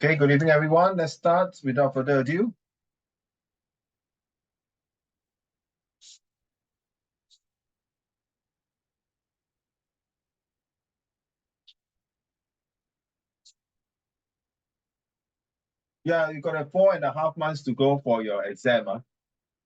Okay, good evening, everyone. Let's start without further ado. Yeah, you got 4.5 months to go for your exam.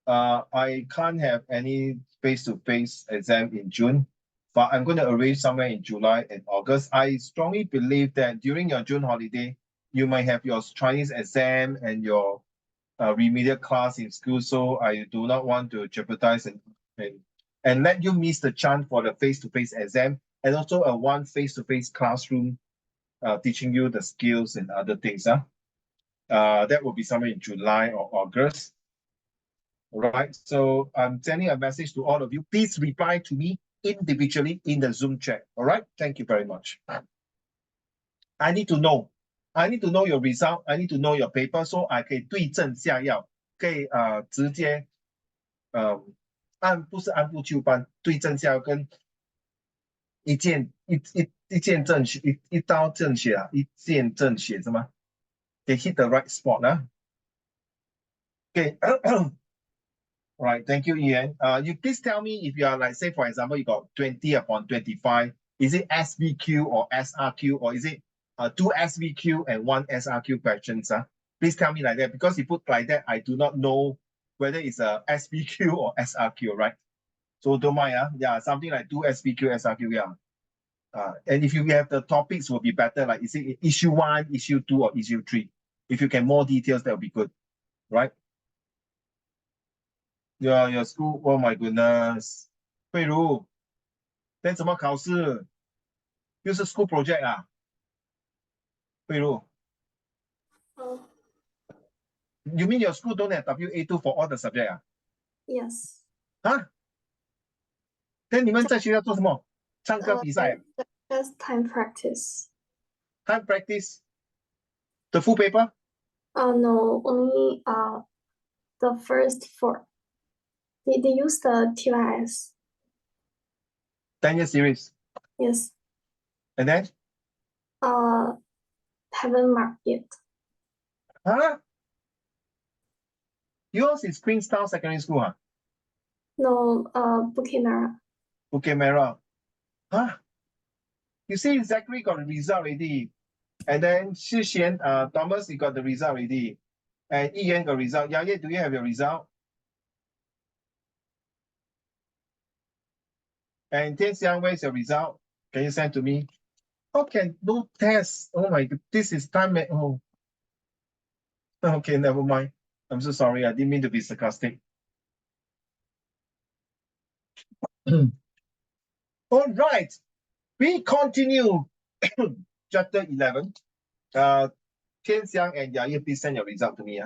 I can't have any face-to-face exam in June, but I'm going to arrange somewhere in July and August. I strongly believe that during your June holiday, you might have your Chinese exam and your remedial class in school. So I do not want to jeopardize and let you miss the chance for the face-to-face exam and also a one face-to-face classroom teaching you the skills and other things. That will be somewhere in July or August. All right, so I'm sending a message to all of you. Please reply to me individually in the Zoom chat. All right, thank you very much. I need to know your result. I need to know your paper, so I 可以对症下药，可以直接不是按部就班，对症下药跟一剑正血，一刀正血啊，一剑正血是吗？They hit the right spot Okay. All right, thank you, Ian. You please tell me if you are like, say, for example, you got 20 upon 25. Is it SVQ or SRQ, or is it 2 SVQ and 1 SRQ questions? Please tell me like that, because if put like that, I do not know whether it's a SVQ or SRQ, right? So don't mind, yeah, something like 2 SVQ, SRQ, yeah. And if you have the topics, will be better. Like, is it issue 1, issue 2, or issue 3? If you can more details, that would be good, right? Your school, oh my goodness. 慧茹 then 怎么考试？又是 school project 啊？慧茹 You mean your school don't have WA2 for all the subject 啊？ Yes. 啊？ then 你们在学校做什么？唱歌比赛 Just time practice. Time practice? The full paper? No, only the first 4. They use the TYS. 10-year series. Yes. And then? Haven't marked yet. Huh? Yours is Queenstown Secondary School, huh? No, Bukit Merah. Bukit Merah. Huh? You see, Zachary got the result already. And then Shixian, Thomas, you got the result already. And Ian got result. Yaya, do you have your result? And Tianxiang, where's your result? Can you send to me? Okay, no test. Oh my God, this is time. Oh. Okay, never mind. I'm so sorry. I didn't mean to be sarcastic. All right, we continue. Chapter 11. Tianxiang and Yaya, please send your result to me.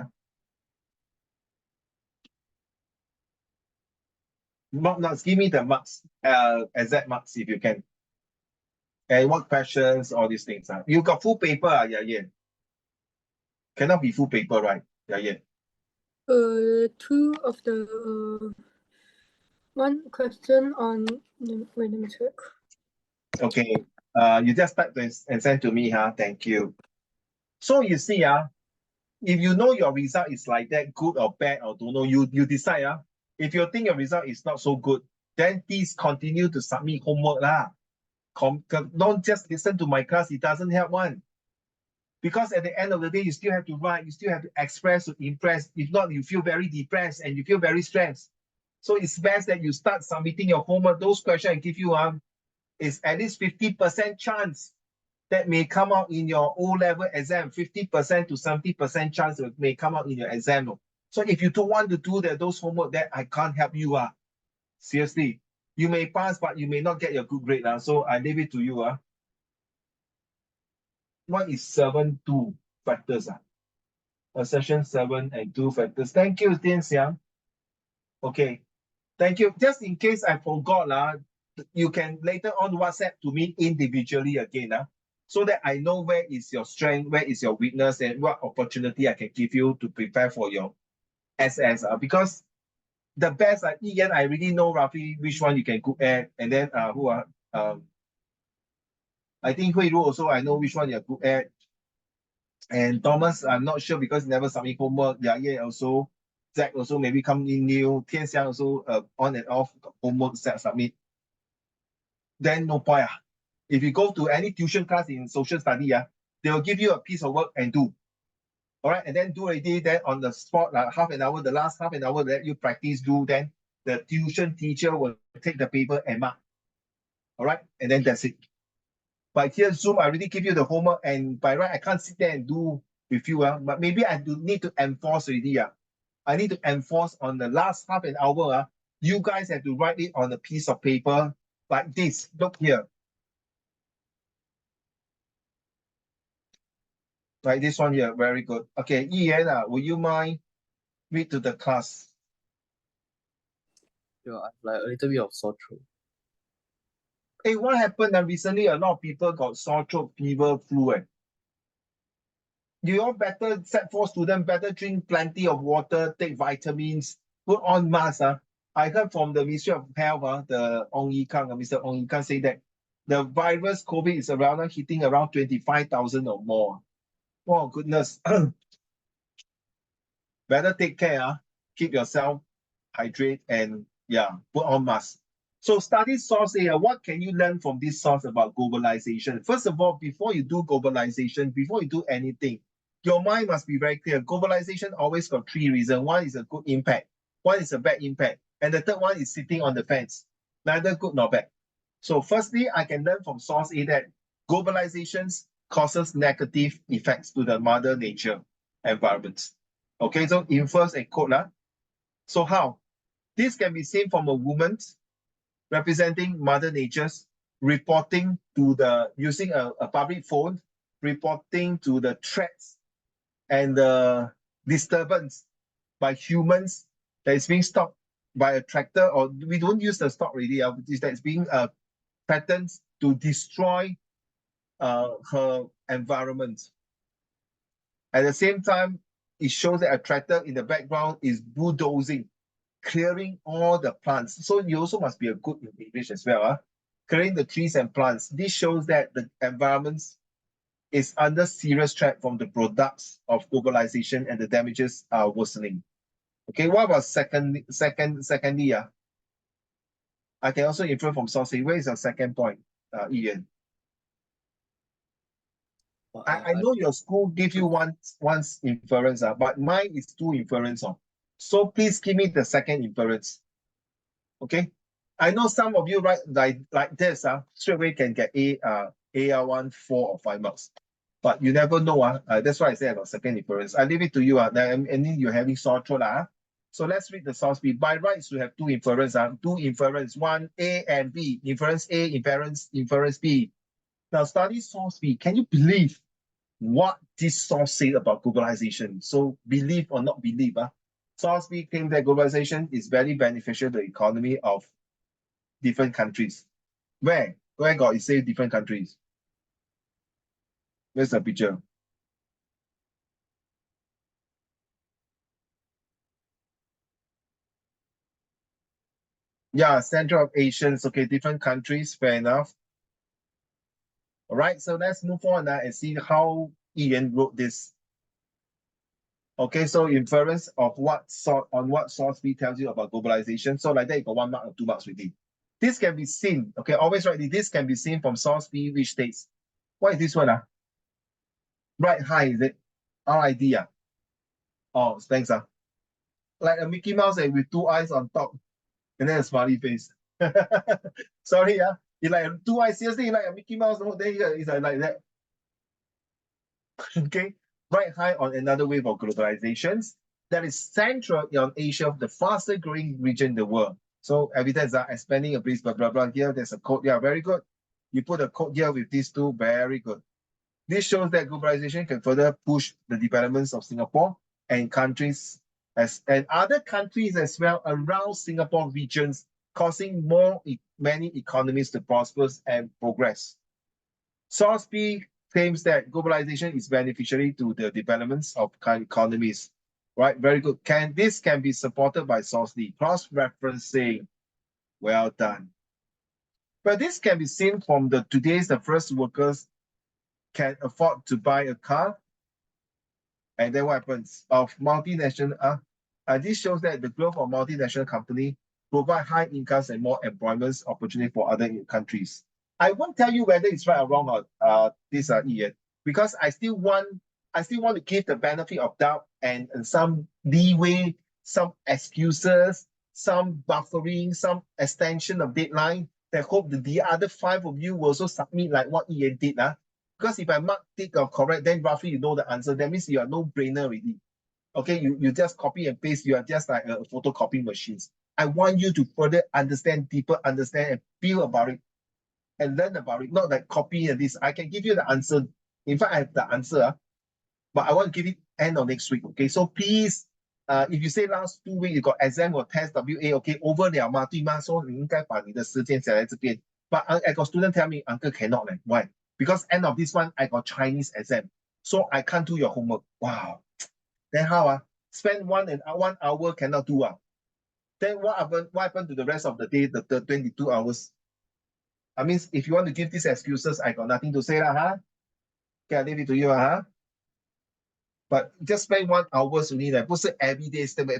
Marks, give me the marks, exact marks if you can. And what questions, all these things. You got full paper, Yaya. Cannot be full paper, right? Yaya. 2 of the one question on. Wait, let me check. Okay. You just type this and send to me, Thank you. So you see, if you know your result is like that, good or bad, or don't know, you decide, If you think your result is not so good, then please continue to submit homework, Don't just listen to my class. It doesn't help one. Because at the end of the day, you still have to write, you still have to express, to impress. If not, you feel very depressed and you feel very stressed. So it's best that you start submitting your homework. Those questions I give you is at least 50% chance that may come out in your O-level exam. 50% to 70% chance it may come out in your exam. So if you don't want to do those homework, then I can't help you. Seriously. You may pass, but you may not get your good grade. So I leave it to you. What is 7-2 factors? Session 7 and 2 factors. Thank you, Tianxiang. Okay. Thank you. Just in case I forgot, you can later on WhatsApp to me individually again, so that I know where is your strength, where is your weakness, and what opportunity I can give you to prepare for your SS. Because the best, Ian, I really know roughly which one you can go at, and then I think Hui Ru also, I know which one you're good at. And Thomas, I'm not sure because he never submit homework. Yeah, also. Zach also maybe come in new. Tian Xiang also on and off homework submit. Then no point. If you go to any tuition class in social study, they will give you a piece of work and do. All right, and then do already, then on the spot, half an hour, the last half an hour that you practice do, then the tuition teacher will take the paper and mark. All right, and then that's it. But here Zoom, I already give you the homework, and by right, I can't sit there and do with you, but maybe I do need to enforce already. I need to enforce on the last half an hour. You guys have to write it on a piece of paper like this. Look here. Like this one here, very good. Okay, Ian, will you mind read to the class? Yeah, I have like a little bit of sore throat. Hey, what happened? Recently, a lot of people got sore throat, fever, flu. You all better, Sec4 student, better drink plenty of water, take vitamins, put on mask. I heard from the Ministry of Health, the Ong Yi Kang, Mr. Ong Yi Kang say that the virus COVID is around hitting around 25,000 or more. Oh, goodness. Better take care. Keep yourself hydrate and put on mask. So study source A, what can you learn from this source about globalization? First of all, before you do globalization, before you do anything, your mind must be very clear. Globalization always got three reasons. One is a good impact, one is a bad impact, and the third one is sitting on the fence. Neither good nor bad. So firstly, I can learn from source A that globalization causes negative effects to the mother nature environment. Okay, so infers and quote. So how? This can be seen from a woman representing Mother Nature's reporting to using a public phone, reporting to the threats and the disturbance by humans that is being stopped by a tractor, or we don't use the stock really, that's being threatened to destroy her environment. At the same time, it shows that a tractor in the background is bulldozing, clearing all the plants. So you also must be a good in English as well. Clearing the trees and plants. This shows that the environment is under serious threat from the products of globalization and the damages are worsening. Okay, what about secondly? I can also infer from source. Where is your second point, Ian? I know your school gave you once inference, but mine is two inference. So please give me the second inference. Okay. I know some of you write like this, straight away can get AR1, 4 or 5 marks. But you never know. That's why I say about second inference. I leave it to you. And then you're having sore throat. So let's read the source B. By rights, we have two inference. Two inference, one A and B. Inference A, inference B. Now study source B. Can you believe what this source said about globalization? So believe or not believe, source B claims that globalization is very beneficial to the economy of different countries. Where got it say different countries? Where's the picture? Yeah, Central of Asians. Okay, different countries. Fair enough. All right, so let's move on and see how Ian wrote this. Okay, so inference of what source B tells you about globalization. So like that, you got 1 mark or 2 marks within. This can be seen. Okay, always write this can be seen from source B, which states. What is this one? Right high, is it? RID. Oh, thanks. Like a Mickey Mouse with 2 eyes on top and then a smiley face. Sorry, you like 2 eyes, seriously, like a Mickey Mouse, no, then it's like that. Okay, right high on another wave of globalizations that is central on Asia, the fastest growing region in the world. So evidence are expanding a bit, blah, blah, blah. Here, there's a code. Yeah, very good. You put a code here with these two, very good. This shows that globalization can further push the developments of Singapore and countries and other countries as well around Singapore regions, causing many economies to prosper and progress. Source B claims that globalization is beneficial to the developments of economies. Right, very good. This can be supported by source D. Cross-referencing. Well done. But this can be seen from the first workers can afford to buy a car. And then what happens? Of multinational, this shows that the growth of multinational company provide high incomes and more employment opportunity for other countries. I won't tell you whether it's right or wrong or this Ian, because I still want to give the benefit of doubt and some leeway, some excuses, some buffering, some extension of deadline. I hope that the other 5 of you will also submit like what Ian did. Because if I mark it or correct, then roughly you know the answer. That means you are no brainer already. Okay, you just copy and paste. You are just like a photocopy machines. I want you to further understand, deeper understand, and feel about it and learn about it. Not like copy and this. I can give you the answer. In fact, I have the answer, but I want to give it end of next week. Okay, so please, if you say last 2 weeks you got exam or test WA, okay, over 了嘛，对吗？ So 你应该把你的时间写在这边。But I got student tell me, uncle cannot. Why? Because end of this one, I got Chinese exam. So I can't do your homework. Wow. Then how? Spend 1 hour cannot do. Then what happened to the rest of the day, the 22 hours? I mean, if you want to give these excuses, I got nothing to say. Okay, I leave it to you. But just spend 1 hour only. Not every day spend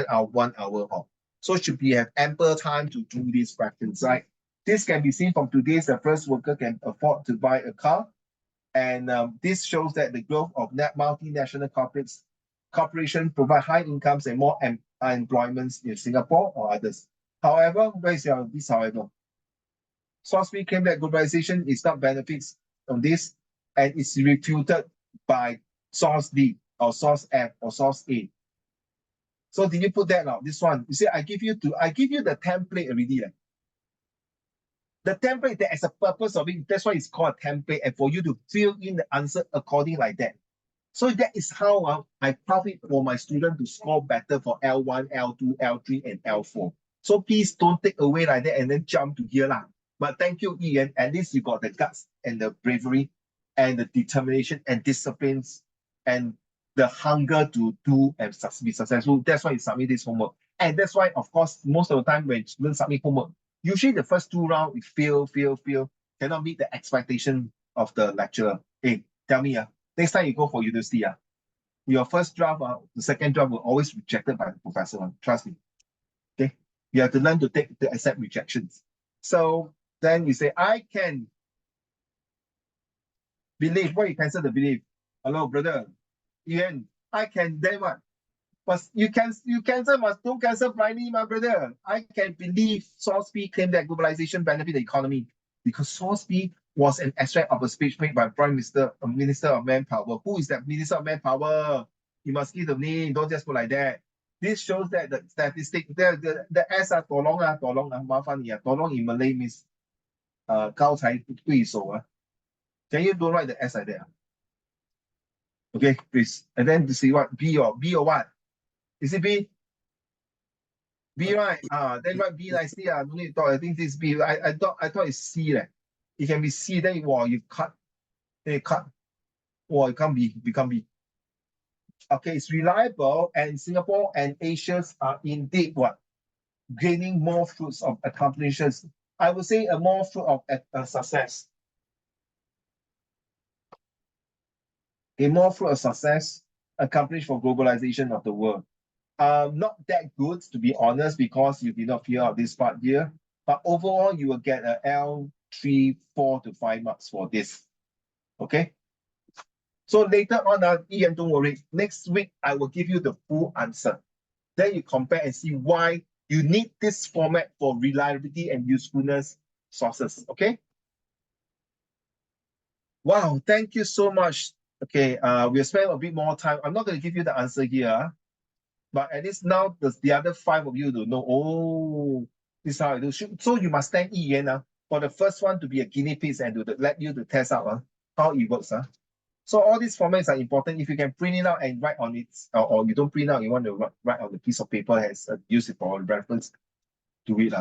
1 hour off. So should be have ample time to do these fractions, right? This can be seen from today's the first worker can afford to buy a car. And this shows that the growth of multinational corporation provide high incomes and more employments in Singapore or others. However, where is this however? Salisbury claimed that globalization is not benefits from this and is refuted by source D or source F or source A. So did you put that now? This one, you see, I give you the template already. The template that is a purpose of it, that's why it's called a template, and for you to fill in the answer according like that. So that is how I profit for my student to score better for L1, L2, L3, and L4. So please don't take away like that and then jump to here. But thank you, Ian. At least you got the guts and the bravery and the determination and disciplines and the hunger to do and be successful. That's why you submit this homework. And that's why, of course, most of the time when students submit homework, usually the first 2 rounds, we fail, cannot meet the expectation of the lecturer. Hey, tell me, next time you go for university, your first draft, the second draft will always rejected by the professor. Trust me. Okay, you have to learn to accept rejections. So then you say, I can believe. Why you cancel the belief? Hello, brother. Ian, I can. Then what? But you cancel, must don't cancel blindly, my brother. I can believe Source B claimed that globalization benefit the economy because Source B was an extract of a speech made by Prime Minister, Minister of Manpower. Who is that Minister of Manpower? You must give the name. Don't just put like that. This shows that the statistic, the S tolong, mafan tolong in Malay means 高才对手. Can you don't write the S like that? Okay, please. And then to see what B or what? Is it B? B, right? Then write B nicely. No need to talk. I think this is B. I thought it's C. It can be C. Then you cut. Then you cut. It can't be. Become B. Okay, it's reliable, and Singapore and Asia are indeed what? Gaining more fruits of accomplishments. I would say a more fruit of success. A more fruit of success accomplished for globalization of the world. Not that good, to be honest, because you did not fill out this part here. But overall, you will get a L3, 4 to 5 marks for this. Okay? So later on, Ian, don't worry. Next week, I will give you the full answer. Then you compare and see why you need this format for reliability and usefulness sources. Okay? Wow, thank you so much. Okay, we'll spend a bit more time. I'm not going to give you the answer here. But at least now the other 5 of you to know, oh, this is how I do. So you must thank Ian for the first one to be a guinea pig and to let you to test out how it works. So all these formats are important. If you can print it out and write on it, or you don't print out, you want to write on the piece of paper as use it for reference, do it.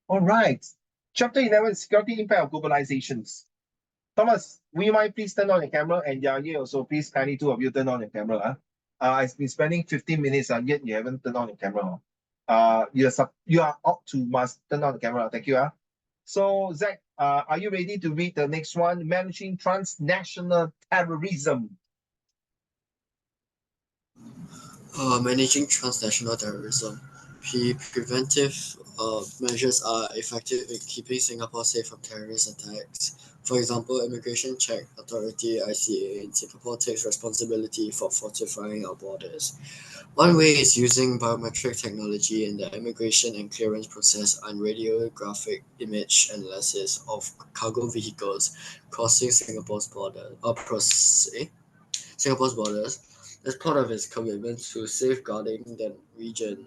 All right. Chapter 11, Security Impact of Globalizations. Thomas, will you mind please turn on your camera, and Yaya also please kindly 2 of you turn on your camera. I've been spending 15 minutes yet you haven't turned on your camera. You are up to must turn on the camera. Thank you. So Zach, Are you ready to read the next one? Managing transnational terrorism. Managing transnational terrorism. Preventive measures are effective in keeping Singapore safe from terrorist attacks. For example, Immigration Check Authority (ICA) in Singapore takes responsibility for fortifying our borders. One way is using biometric technology in the immigration and clearance process and radiographic image analysis of cargo vehicles crossing Singapore's borders. As part of its commitment to safeguarding the region,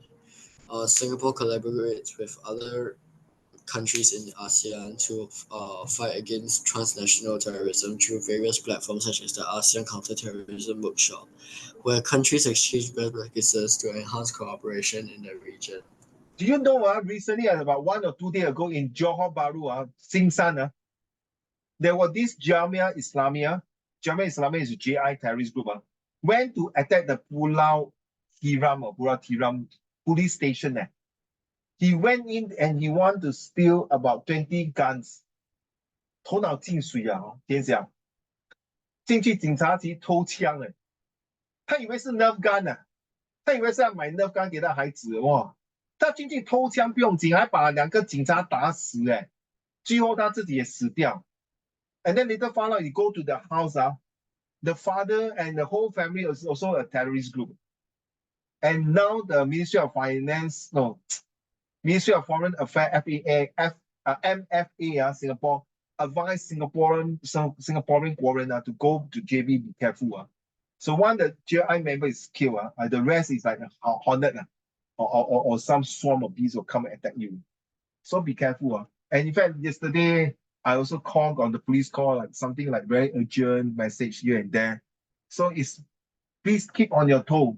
Singapore collaborates with other countries in ASEAN to fight against transnational terrorism through various platforms such as the ASEAN Counterterrorism Workshop, where countries exchange best practices to enhance cooperation in the region. Do you know, recently, about 1 or 2 days ago in Johor Bahru, Singsan, there was this Jamia Islamia. Jamia Islamia is a JI terrorist group, went to attack the Pulau Tiram police station. He went in and he wanted to steal about 20 guns. 头脑进水啊，天想进去警察局偷枪他以为是 Nerf gun 他以为是要买 Nerf gun 给他孩子哇，他进去偷枪不用紧，还把2个警察打死最后他自己也死掉。And then later found out, you go to the house, the father and the whole family is also a terrorist group. And now the Ministry of Finance, no, Ministry of Foreign Affairs, MFA, Singapore, advised Singaporean foreigners to go to JB, be careful. So one the GI member is killed, the rest is like a hornet or some swarm of bees will come and attack you. So be careful. And in fact, yesterday, I also called on the police call, like something like very urgent message here and there. So please keep on your toe.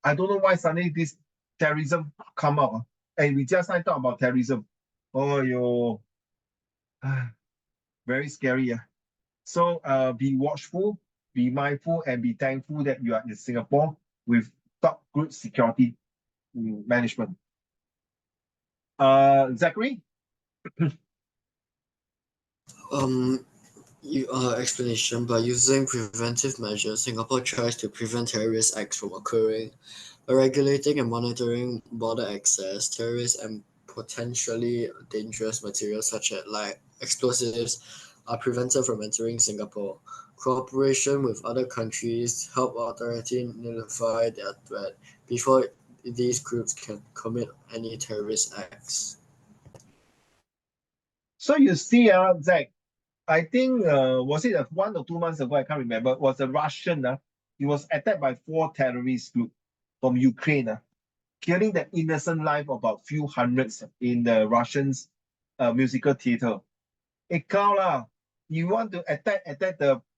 I don't know why suddenly this terrorism come up. And we just talk about terrorism. Oh, very scary. So be watchful, be mindful, and be thankful that you are in Singapore with top good security management. Zachary? Explanation. By using preventive measures, Singapore tries to prevent terrorist acts from occurring. By regulating and monitoring border access, terrorist and potentially dangerous materials such as explosives are prevented from entering Singapore. Cooperation with other countries help authorities nullify their threat before these groups can commit any terrorist acts. So you see, Zach, I think, was it 1 or 2 months ago? I can't remember. It was a Russian. He was attacked by 4 terrorist groups from Ukraine, killing the innocent life of about few hundreds in the Russians' musical theater. You want to attack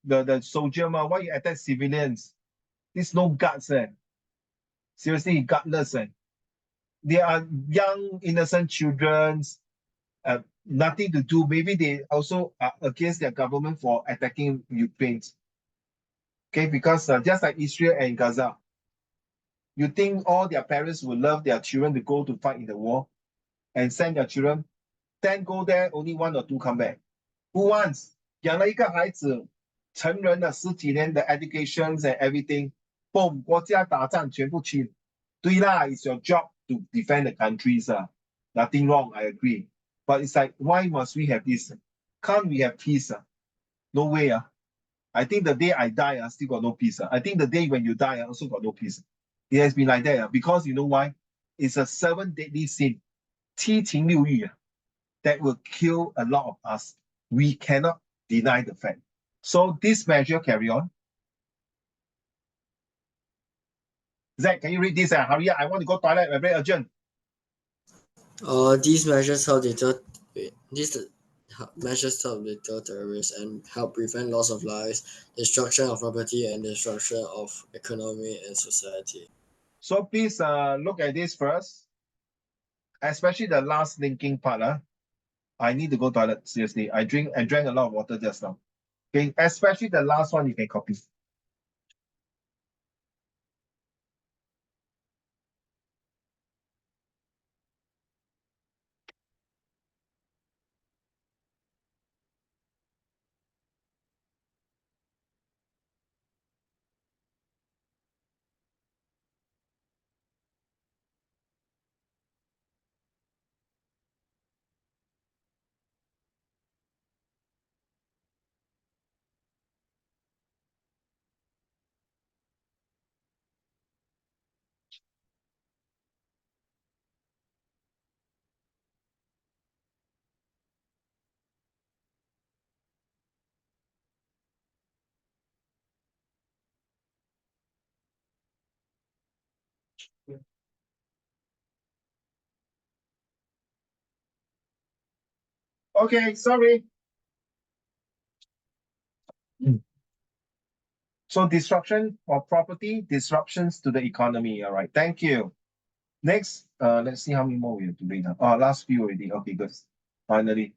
the soldier, why you attack civilians? There's no guts. Seriously, gutless. They are young, innocent children. Nothing to do. Maybe they also are against their government for attacking Ukraine. Okay, because just like Israel and Gaza, you think all their parents would love their children to go to fight in the war and send their children, 10 go there, only 1 or 2 come back. Who wants? 养了一个孩子，成人了10几年的 educations and everything, boom, 国家打仗全部去。对啦, it's your job to defend the countries. Nothing wrong, I agree. But it's like, why must we have this? Can't we have peace? No way. I think the day I die, I still got no peace. I think the day when you die, I also got no peace. It has been like that because you know why? It's a 7 deadly sin, 七情六欲, that will kill a lot of us. We cannot deny the fact. So this measure carry on. Zach, can you read this? Hurry up, I want to go toilet. I'm very urgent. These measures help deter terrorists and help prevent loss of lives, destruction of property, and destruction of economy and society. So please look at this first, especially the last linking part. I need to go toilet, seriously. I drank a lot of water just now. Okay, especially the last one you can copy. Okay, sorry. So disruption of property, disruptions to the economy. All right, thank you. Next, let's see how many more we have to read now. Oh, last few already. Okay, good. Finally.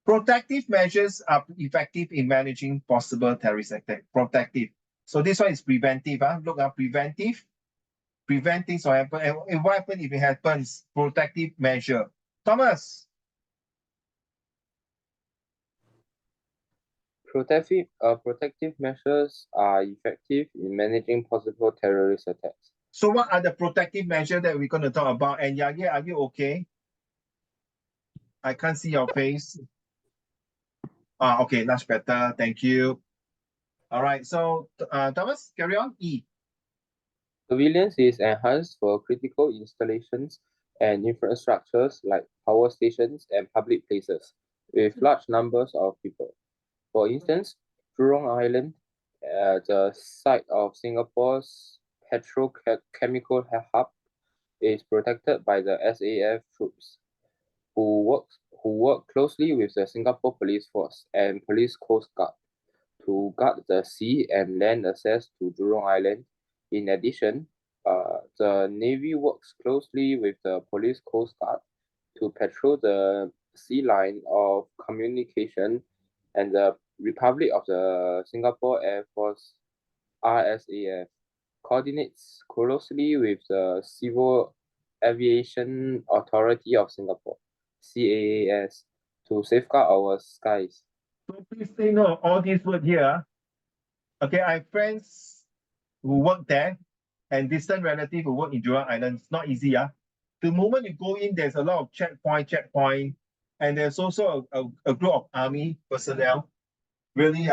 Protective measures are effective in managing possible terrorist attack. Protective. So this one is preventive. Look at preventive. Prevent things from happening. And what happens if it happens? Protective measure. Thomas. Protective measures are effective in managing possible terrorist attacks. So what are the protective measures that we're going to talk about? And Yagi, are you okay? I can't see your face. Okay, much better. Thank you. All right, so Thomas, carry on. E. Surveillance is enhanced for critical installations and infrastructures like power stations and public places with large numbers of people. For instance, Jurong Island, the site of Singapore's petrochemical hub, is protected by the SAF troops, who work closely with the Singapore Police Force and Police Coast Guard to guard the sea and land access to Jurong Island. In addition, the Navy works closely with the Police Coast Guard to patrol the sea line of communication, and the Republic of the Singapore Air Force RSAF coordinates closely with the Civil Aviation Authority of Singapore CAAS to safeguard our skies. So please take note of all these words here. Okay, I have friends who work there and distant relatives who work in Jurong Island. It's not easy. The moment you go in, there's a lot of checkpoint, and there's also a group of army personnel, really,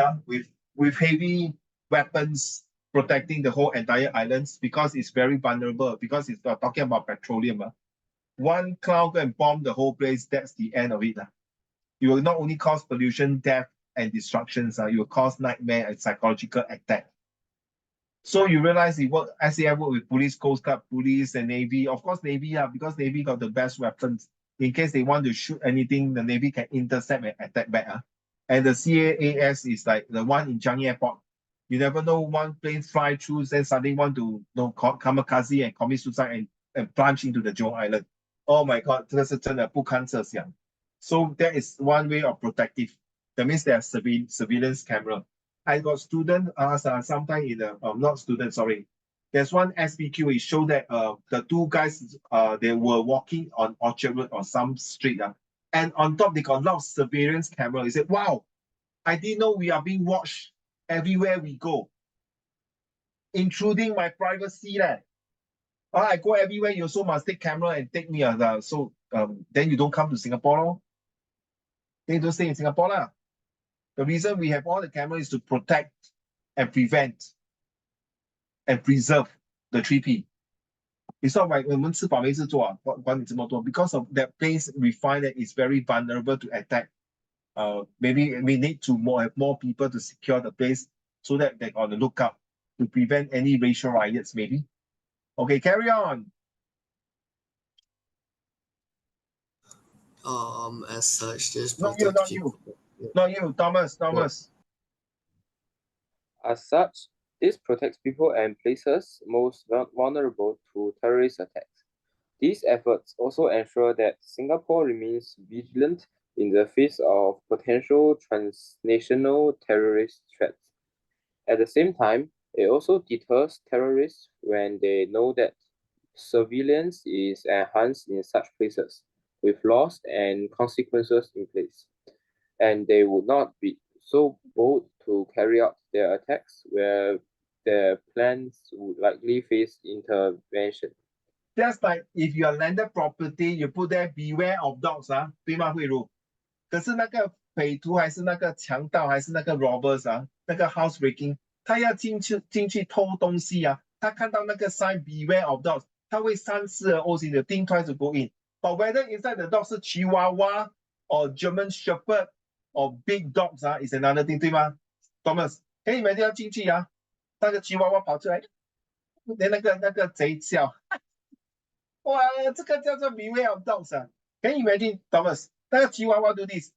with heavy weapons protecting the whole entire islands because it's very vulnerable, because it's talking about petroleum. One cloud go and bomb the whole place, that's the end of it. You will not only cause pollution, death, and destructions, you will cause nightmare and psychological attack. So you realize SAF work with police, coast guard, police, and navy. Of course, navy, because navy got the best weapons. In case they want to shoot anything, the navy can intercept and attack back. And the CAAS is like the one in Changi Airport. You never know, one plane fly through, then suddenly want to kamikaze and commit suicide and plunge into the Jurong Island. Oh my God, 这个是真的不堪设想. So that is one way of protective. That means there's surveillance camera. I got student ask sometime in the not student, sorry. There's one SBQ. It showed that the two guys they were walking on Orchard Road or some street, and on top they got a lot of surveillance camera. He said, "Wow, I didn't know we are being watched everywhere we go, intruding my privacy." I go everywhere. You also must take camera and take me. So then you don't come to Singapore. Then you don't stay in Singapore. The reason we have all the cameras is to protect and prevent and preserve the 3P. It's not like 我们吃饱没事做管你这么多 because of that place we find that it's very vulnerable to attack. Maybe we need to have more people to secure the place so that they're on the lookout to prevent any racial riots maybe. Okay, carry on. As such, this Not you, Thomas. As such, this protects people and places most vulnerable to terrorist attacks. These efforts also ensure that Singapore remains vigilant in the face of potential transnational terrorist threats. At the same time, it also deters terrorists when they know that surveillance is enhanced in such places, with laws and consequences in place, and they would not be so bold to carry out their attacks where their plans would likely face intervention. Just like if you are landed property, you put there beware of dogs, 对吗，慧茹？可是那个匪徒还是那个强盗还是那个 robbers 那个 housebreaking， 他要进去偷东西他看到那个 sign beware of dogs， 他会3次 OC 的 think twice to go in. But whether inside the dog 是 Chihuahua or German Shepherd or big dogs is another thing, 对吗 ？Thomas， 可以每天要进去那个 Chihuahua 跑出来，那个贼笑，哇，这个叫做 beware of dogs 啊。Can you imagine, Thomas？那个吉娃娃 do this，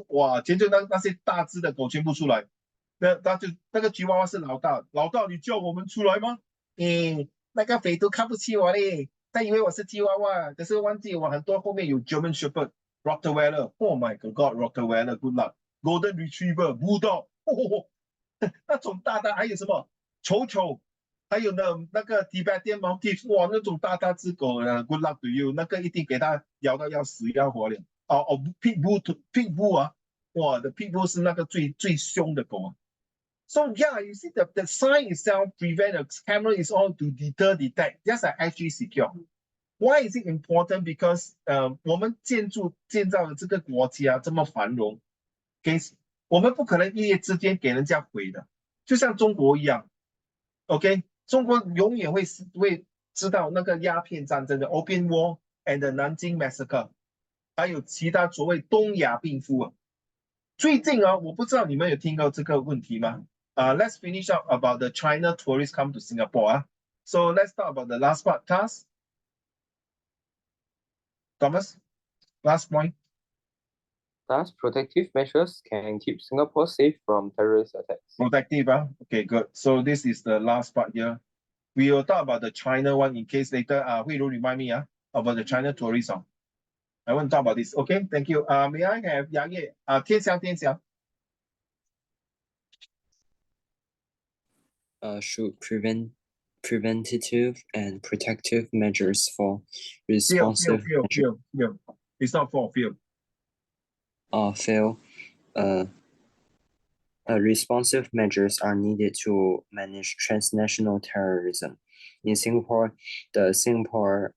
哇，全就那些大只的狗全部出来。那就那个吉娃娃是老大，老大你叫我们出来吗？那个匪徒看不起我嘞，他以为我是吉娃娃，可是忘记我很多后面有 German Shepherd、Rottweiler。Oh my God，Rottweiler，good luck。Golden Retriever、Bulldog，那种大的还有什么丑丑，还有那个 Tibetan Mastiff，哇，那种大只狗，good luck to you，那个一定给它咬到要死要活了。Pitbull 啊，哇的 Pitbull 是那个最凶的狗啊。So yeah, you see the sign itself prevent the camera is all to deter, detect, just like actually secure. Why is it important? Because 我们建造的这个国家这么繁荣，我们不可能一夜之间给人家毁的，就像中国一样。OK， 中国永远会知道那个鸦片战争的 Opium War and the Nanjing Massacre， 还有其他所谓东亚病夫啊。最近啊，我不知道你们有听到这个问题吗？Let's finish up about the China tourists come to Singapore. So let's talk about the last part, Thomas. Last point. Thus, protective measures can keep Singapore safe from terrorist attacks. Protective, okay, good. So this is the last part here. We will talk about the China one in case later Hui Lu remind me about the China tourism. I want to talk about this. Okay, thank you. May I have Yang Ye? Tian Xiang. Should preventative and protective measures for responsive Fear. It's not for fear. Fail. Responsive measures are needed to manage transnational terrorism. In Singapore, the Singapore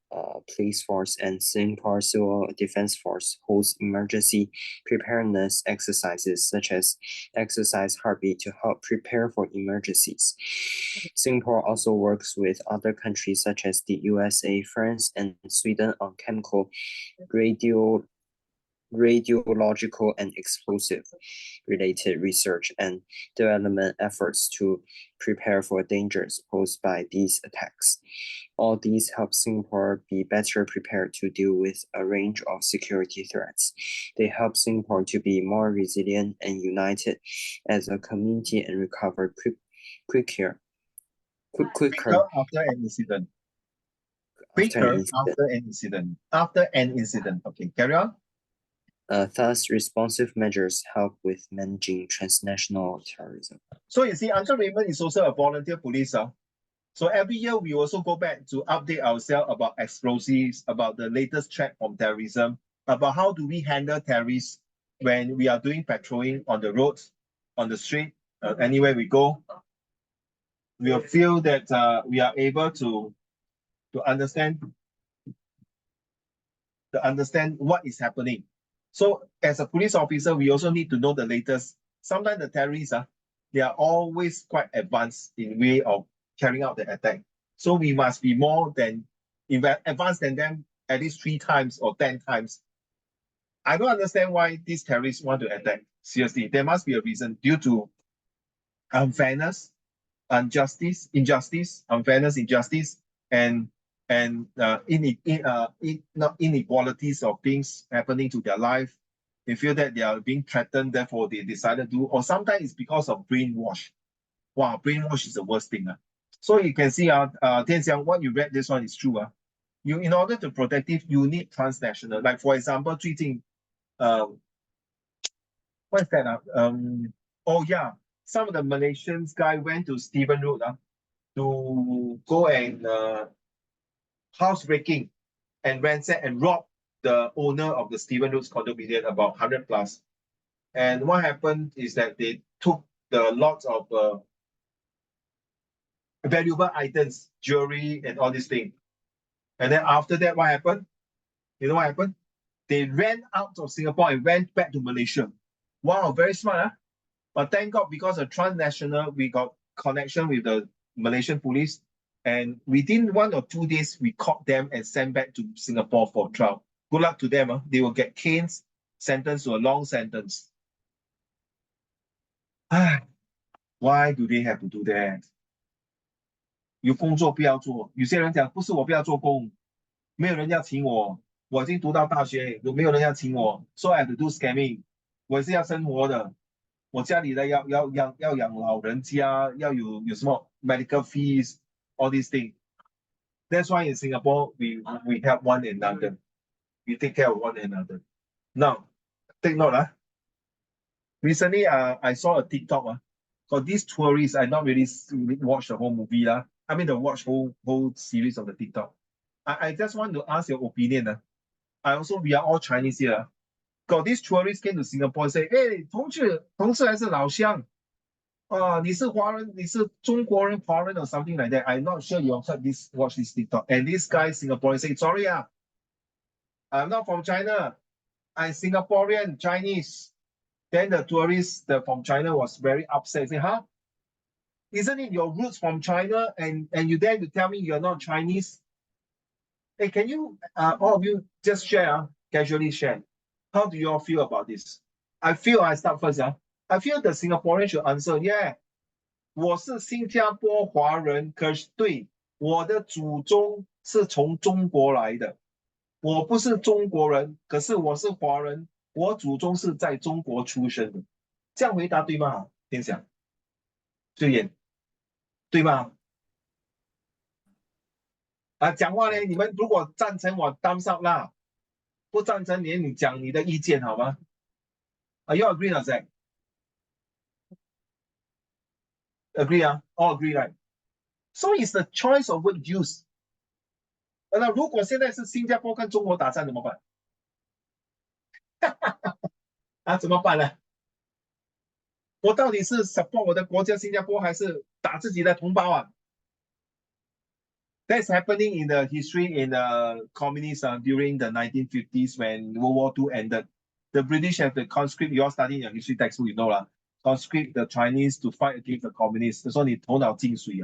Police Force and Singapore Civil Defense Force host emergency preparedness exercises such as Exercise Heartbeat to help prepare for emergencies. Singapore also works with other countries such as the USA, France, and Sweden on chemical, radiological and explosive related research and development efforts to prepare for dangers posed by these attacks. All these help Singapore be better prepared to deal with a range of security threats. They help Singapore to be more resilient and united as a community and recover quicker after an incident. After an incident. Okay, carry on. Thus, responsive measures help with managing transnational terrorism. So you see, Uncle Raymond is also a volunteer police. So every year we also go back to update ourselves about explosives, about the latest threat from terrorism, about how do we handle terrorists when we are doing patrolling on the roads, on the street, anywhere we go. We'll feel that we are able to understand what is happening. So as a police officer, we also need to know the latest. Sometimes the terrorists, they are always quite advanced in way of carrying out the attack. So we must be more than advanced than them at least 3 times or 10 times. I don't understand why these terrorists want to attack. Seriously, there must be a reason due to unfairness, injustice, and inequalities of things happening to their life. They feel that they are being threatened, therefore they decided to, or sometimes it's because of brainwash. Wow, brainwash is the worst thing. So you can see, Tian Xiang, what you read, this one is true. You, in order to protect it, you need transnational. Like for example, 最近, what is that? Oh yeah, some of the Malaysians guy went to Stephen Road to go and housebreaking and ransack and rob the owner of the Stephen Road's condominium, about 100 plus. And what happened is that they took the lots of valuable items, jewelry and all these things. And then after that, what happened? You know what happened? They ran out of Singapore and went back to Malaysia. Wow, very smart, But thank God, because of transnational, we got connection with the Malaysian police. And within 1 or 2 days, we caught them and sent back to Singapore for trial. Good luck to them. They will get canes, sentenced to a long sentence. Why do they have to do that? 有工作不要做，有些人讲不是我不要做工，没有人要请我，我已经读到大学，有没有人要请我 ，so I have to do scamming， 我也是要生活的，我家里的要养老人家，要有什么 medical fees all these things。That's why in Singapore we help one another, we take care of one another. Now, take note recently I saw a TikTok for these tourists. I not really watch the whole movie I mean the watch whole series of the TikTok. I just want to ask your opinion we are all Chinese here. Got these tourists came to Singapore and say, hey, 同志还是老乡你是华人，你是中国人，华人 or something like that. I'm not sure you heard this, watch this TikTok. And this guy Singaporean say, sorry I'm not from China. I'm Singaporean, Chinese. Then the tourist from China was very upset. Say, huh? Isn't it your roots from China? And you dare to tell me you're not Chinese? Hey, can you, all of you, just share, casually share. How do you all feel about this? I start first. I feel the Singaporean should answer, yeah. 我是新加坡华人，可是对，我的祖宗是从中国来的。我不是中国人，可是我是华人，我祖宗是在中国出生的。这样回答对吗？天祥，最远，对吗？讲话呢，你们如果赞成我thumbs up啦，不赞成你讲你的意见好吗？You agree or Zach? Agree all agree right? So it's the choice of word use. 那如果现在是新加坡跟中国打仗怎么办？怎么办呢？我到底是 support 我的国家新加坡，还是打自己的同胞That's happening in the history in the communists during the 1950s when World War II ended. The British have the conscript, you all study in your history textbook, you know conscript the Chinese to fight against the communists. 所以你头脑进水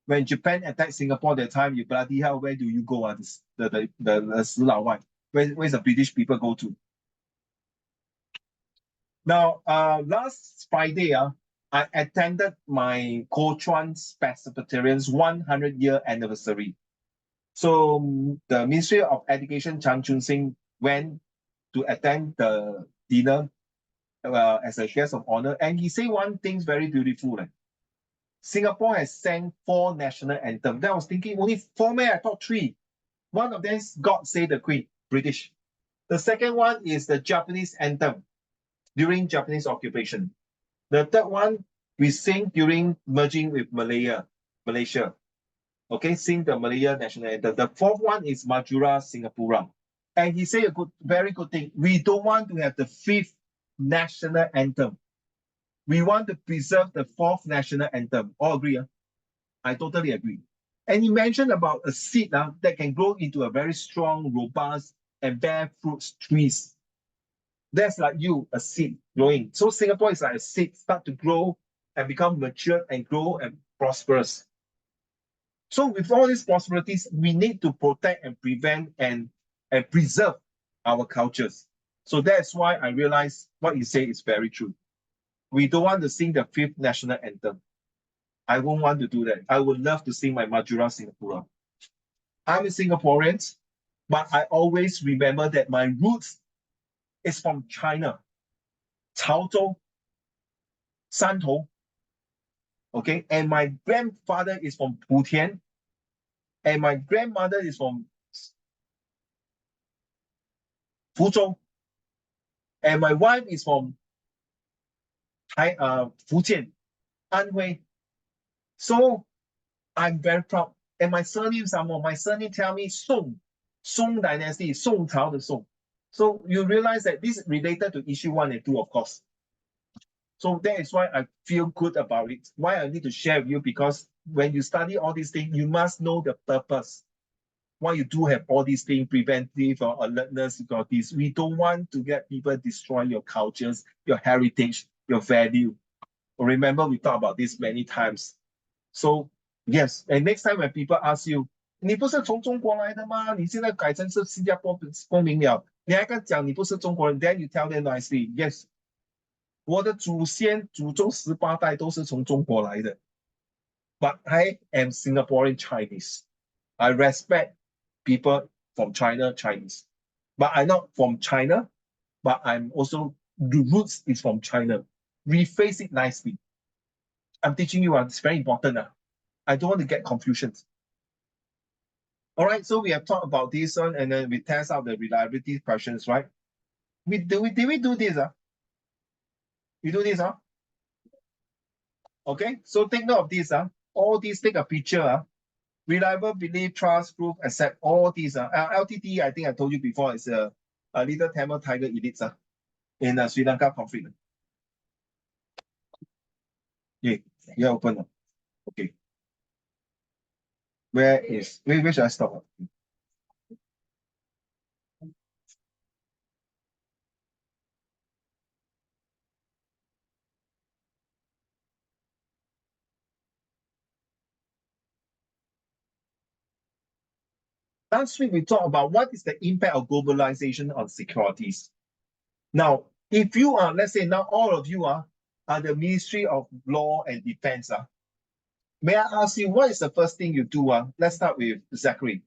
When Japan attacked Singapore that time, you bloody hell, where do you go? The 死老外 where's the British people go to? Now, last Friday, I attended my Kuochuan's Presbyterian's 100-year anniversary. So the Ministry of Education, Chan Chun Sing, went to attend the dinner as a guest of honor. And he said one thing very beautiful. Singapore has sang 4 national anthems. Then I was thinking, only 4 I thought 3. One of them is God Save the Queen, British. The second one is the Japanese anthem during Japanese occupation. The third one, we sing during merging with Malaysia. Okay, sing the Malaya national anthem. The fourth one is Majura Singapura. And he said very good thing. We don't want to have the 5th national anthem. We want to preserve the 4th national anthem. All agree? I totally agree. And he mentioned about a seed that can grow into a very strong, robust, and bear fruits trees. That's like you, a seed growing. So Singapore is like a seed, start to grow and become mature and grow and prosperous. So with all these possibilities, we need to protect and prevent and preserve our cultures. So that's why I realized what you say is very true. We don't want to sing the 5th national anthem. I won't want to do that. I would love to sing my Majura Singapura. I'm a Singaporean, but I always remember that my roots is from China. Chaozhou, Santou. Okay, and my grandfather is from Putian, and my grandmother is from Fuzhou, and my wife is from Fujian, Anhui. So I'm very proud. And my surname, my surname tell me Song dynasty, Song Cao the Song. So you realize that this is related to issue 1 and 2, of course. So that is why I feel good about it. Why I need to share with you, because when you study all these things, you must know the purpose. Why you do have all these things, preventive or alertness, got this. We don't want to get people destroy your cultures, your heritage, your value. Remember, we talked about this many times. So yes, and next time when people ask you, 你不是从中国来的吗？你现在改成是新加坡公民了，你还敢讲你不是中国人 ？Then you tell them nicely, yes. 我的祖宗18代都是从中国来的。But I am Singaporean Chinese. I respect people from China, Chinese. But I'm not from China, but I'm also, the roots is from China. Rephrase it nicely. I'm teaching you, it's very important. I don't want to get confusions. All right, so we have talked about this one, and then we test out the reliability questions, right? Did we do this? We do this, Okay, so take note of this. All these, take a picture. Reliable, believe, trust, proof, accept, all these. LTT, I think I told you before, is a Little Tamil Tiger Elites in the Sri Lanka conflict. Yeah, yeah, open. Okay. Where should I stop? Last week, we talked about what is the impact of globalization on securities. Now, if you are, let's say now all of you are the Ministry of Law and Defense, may I ask you, what is the first thing you do? Let's start with Zachary.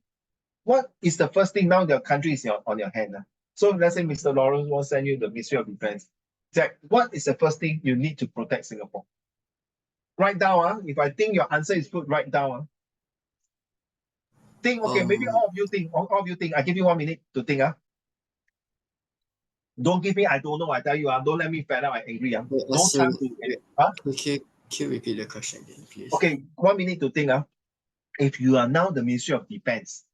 What is the first thing now the country is on your hand? So let's say Mr. Lawrence will send you the Ministry of Defense. Zach, what is the first thing you need to protect Singapore? Write down. If I think your answer is good, write down. Think, okay, maybe all of you think. I give you 1 minute to think. Don't give me, I don't know, I tell you, don't let me fed up, I'm angry. No chance to. Okay, can you repeat the question again, please? Okay, 1 minute to think. If you are now the Ministry of Defense,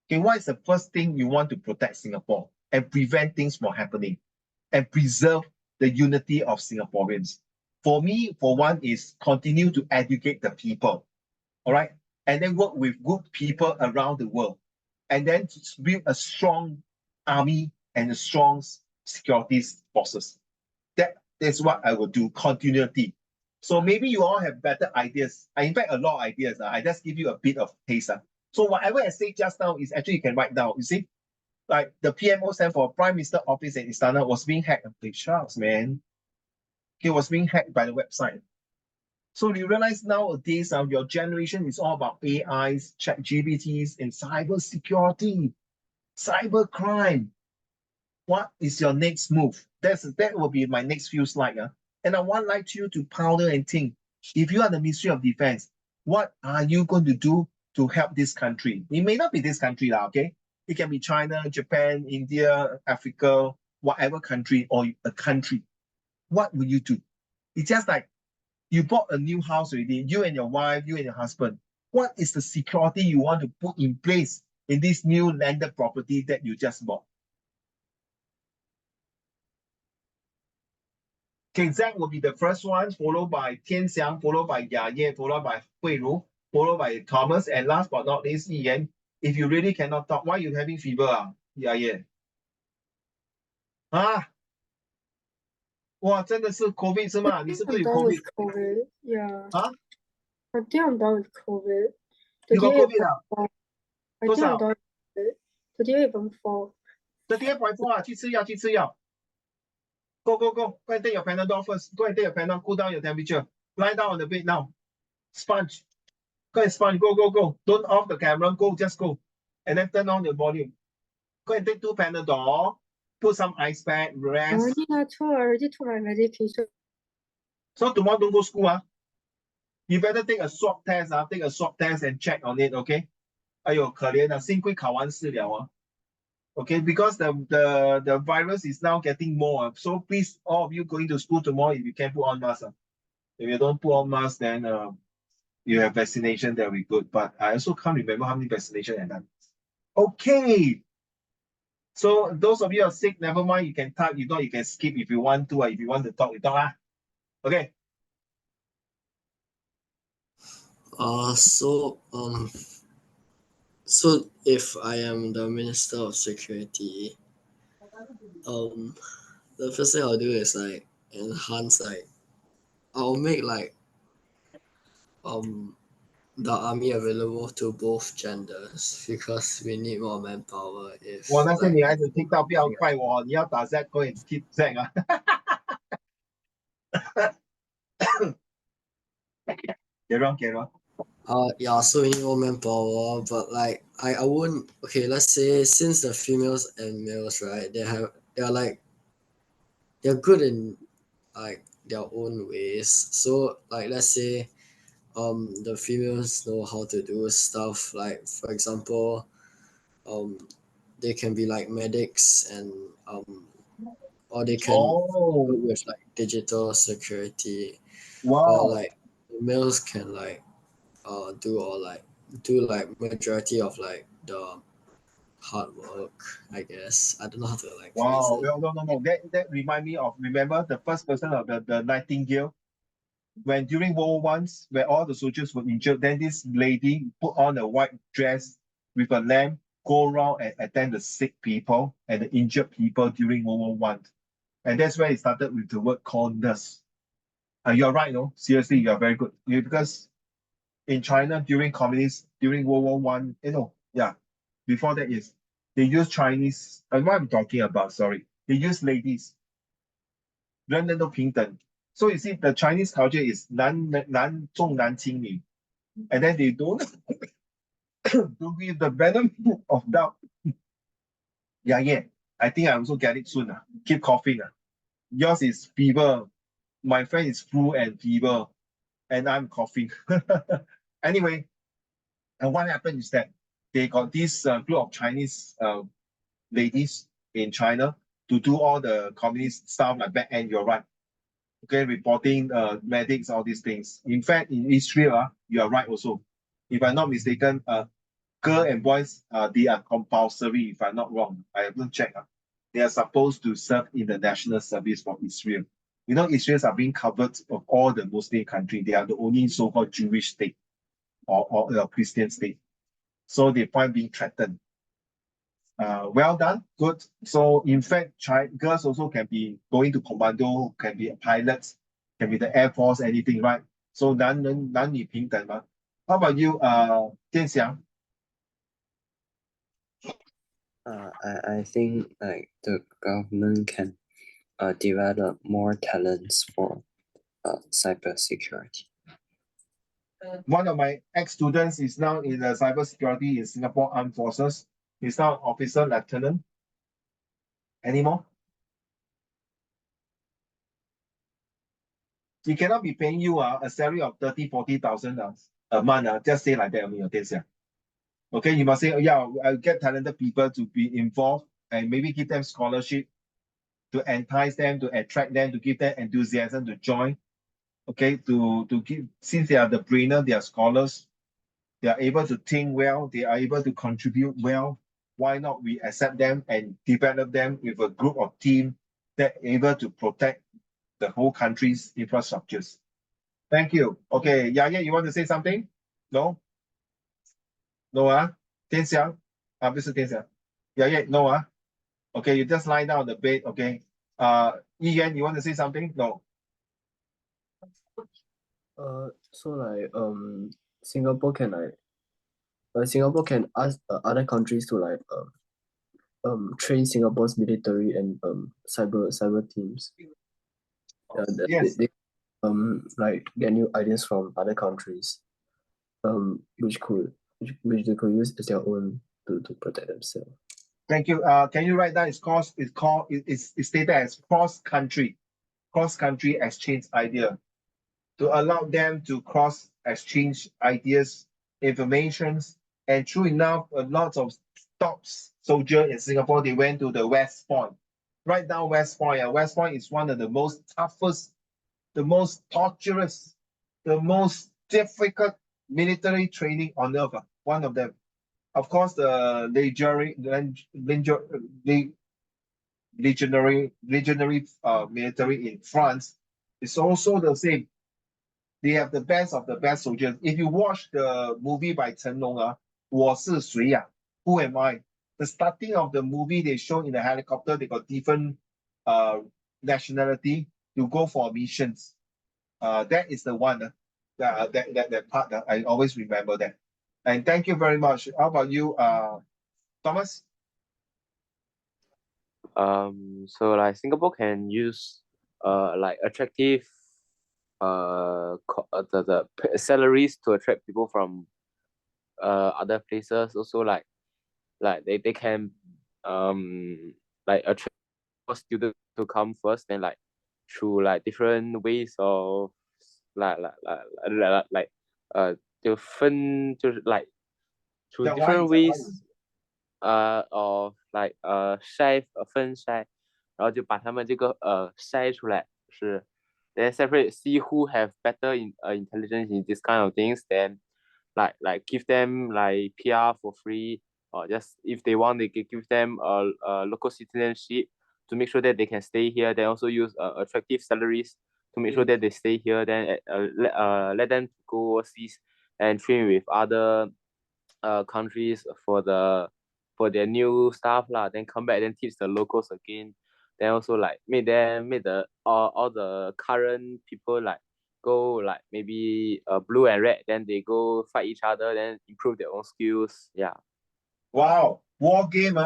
okay, what is the first thing you want to protect Singapore and prevent things from happening and preserve the unity of Singaporeans? For me, for one, is continue to educate the people, all right? And then work with good people around the world. And then build a strong army and a strong security forces. That is what I will do, continuity. So maybe you all have better ideas. In fact, a lot of ideas. I just give you a bit of taste. So whatever I say just now is actually you can write down. You see, like the PMO stand for Prime Minister Office in Istana was being hacked. Shucks, man. It was being hacked by the website. So you realize nowadays your generation is all about AIs, ChatGPTs, and cyber security, cyber crime. What is your next move? That will be my next few slides. And I would like you to ponder and think. If you are the Ministry of Defense, what are you going to do to help this country? It may not be this country, okay? It can be China, Japan, India, Africa, whatever country or a country. What will you do? It's just like you bought a new house already, you and your wife, you and your husband. What is the security you want to put in place in this new landed property that you just bought? Okay, Zach will be the first one, followed by Tian Xiang, followed by Ye, followed by Hui Ru, followed by Thomas, and last but not least, Yi Yan. If you really cannot talk, why are you having fever? Ye. 哇，真的是 COVID 是吗？你是不是有 I'm done with COVID？ COVID. Yeah. I think I'm done with COVID. You got Today COVID I think I'm done with COVID. Today even 4. 38.4去吃药，去吃药。Go, go, go. Go and take your Panadol first. Go and take your Panadol, cool down your temperature. Lie down on the bed now. Sponge. Go and sponge. Go, go, go. Don't off the camera. Go, just go. And then turn on the volume. Go and take 2 Panadol. Put some ice pack. Rest. I already took my medication. So tomorrow don't go school. You better take a swab test. Take a swab test and check on it, okay? 哎呦，可怜啊，幸亏考完试了。Okay, because the virus is now getting more. So please, all of you going to school tomorrow, if you can put on mask. If you don't put on mask, then you have vaccination, that will be good. But I also can't remember how many vaccination I done. Okay. So those of you who are sick, never mind, you can type. If not, you can skip if you want to. If you want to talk, you talk. Okay. So if I am the Minister of Security, the first thing I'll do is like enhance, like I'll make like the army available to both genders because we need more manpower. If 哇，那些 like, 女孩子听到不要怪我，你要打 Z go and keep Z 啊。get wrong. Yeah, so we need more manpower, but like I won't. Okay, let's say since the females and males, right? They're good in like their own ways. So like let's say the females know how to do stuff like, for example, um they can be like medics, and or they can Oh, good with like digital security, while wow. like the males can like do like majority of like the hard work, I guess. I don't know how to like phrase Wow. it. Well, no. That remind me of, remember the first person of the Nightingale, when during World War I, where all the soldiers were injured, then this lady put on a white dress with a lamp, go around and attend the sick people and the injured people during World War I. And that's where it started with the word called nurse. You're right, no? Seriously, you're very good. Because in China during communist, during World War One, yeah, before that is they use Chinese. What I'm talking about, sorry, they use ladies, 人人都平等. So you see, the Chinese culture is 重男轻女, and then they don't don't give the benefit of doubt. Yeah. I think I also get it soon. Keep coughing. Yours is fever. My friend is flu and fever, and I'm coughing. Anyway, and what happened is that they got this group of Chinese ladies in China to do all the communist stuff like back end. You're right. Okay, reporting medics, all these things. In fact, in Israel, you are right also. If I'm not mistaken, girl and boys, they are compulsory. If I'm not wrong, I haven't checked. They are supposed to serve in the national service for Israel. You know, Israel's are being covered of all the Muslim countries. They are the only so-called Jewish state or a Christian state. So they find being threatened. Well done, good. So in fact, girls also can be going to commando, can be pilots, can be the air force, anything, right? So 男女平等嘛. How about you, 建祥? I think like the government can develop more talents for cybersecurity. One of my ex-students is now in the cybersecurity in Singapore Armed Forces. He's now officer lieutenant. Anymore? He cannot be paying you a salary of 30,000-40,000 a month. Just say like that only, okay, you must say, yeah, I'll get talented people to be involved and maybe give them scholarship to entice them, to attract them, to give them enthusiasm to join. Okay, to give, since they are the brainer, they are scholars, they are able to think well, they are able to contribute well. Why not we accept them and develop them with a group of team that are able to protect the whole country's infrastructures? Thank you. Okay, Yaya, you want to say something? No? No, 天祥? 不是天祥. Yaya, no, Okay, you just lie down on the bed, okay? Ian, you want to say something? No. So like Singapore can Singapore can ask other countries to like train Singapore's military and cyber teams. Yes. They like get new ideas from other countries, which they could use as their own to protect themselves. Thank you. Can you write down it's stated as cross-country exchange idea to allow them to cross exchange ideas, informations, and true enough, a lot of top soldiers in Singapore, they went to the West Point. Right now, West Point. West Point is one of the most toughest, the most torturous, the most difficult military training on earth. One of them. Of course, the legionary military in France is also the same. They have the best of the best soldiers. If you watch the movie by Chen Long, 我是谁呀? Who am I? The starting of the movie, they show in the helicopter, they got different nationality to go for missions. That is the one, that part that I always remember that. And thank you very much. How about you, Thomas? So like Singapore can use like attractive salaries to attract people from other places. Also like they can like attract students to come first, then like through like different ways of like 就分就是 like through 讲华语 different 讲华语 ways of like 分筛，然后就把他们这个筛出来，是 then separate see who have better intelligence in this kind of things, then like give them like PR for free, or just if they want they can give them a local citizenship to make sure that they can stay here. Then also use attractive salaries to make sure that they stay here. Then let them go overseas and train with other countries for their new staff lah. Then come back then teach the locals again. Then also like make the all the current people like go like maybe blue and red. Then they go fight each other. Then improve their own skills. Yeah. Wow, war game,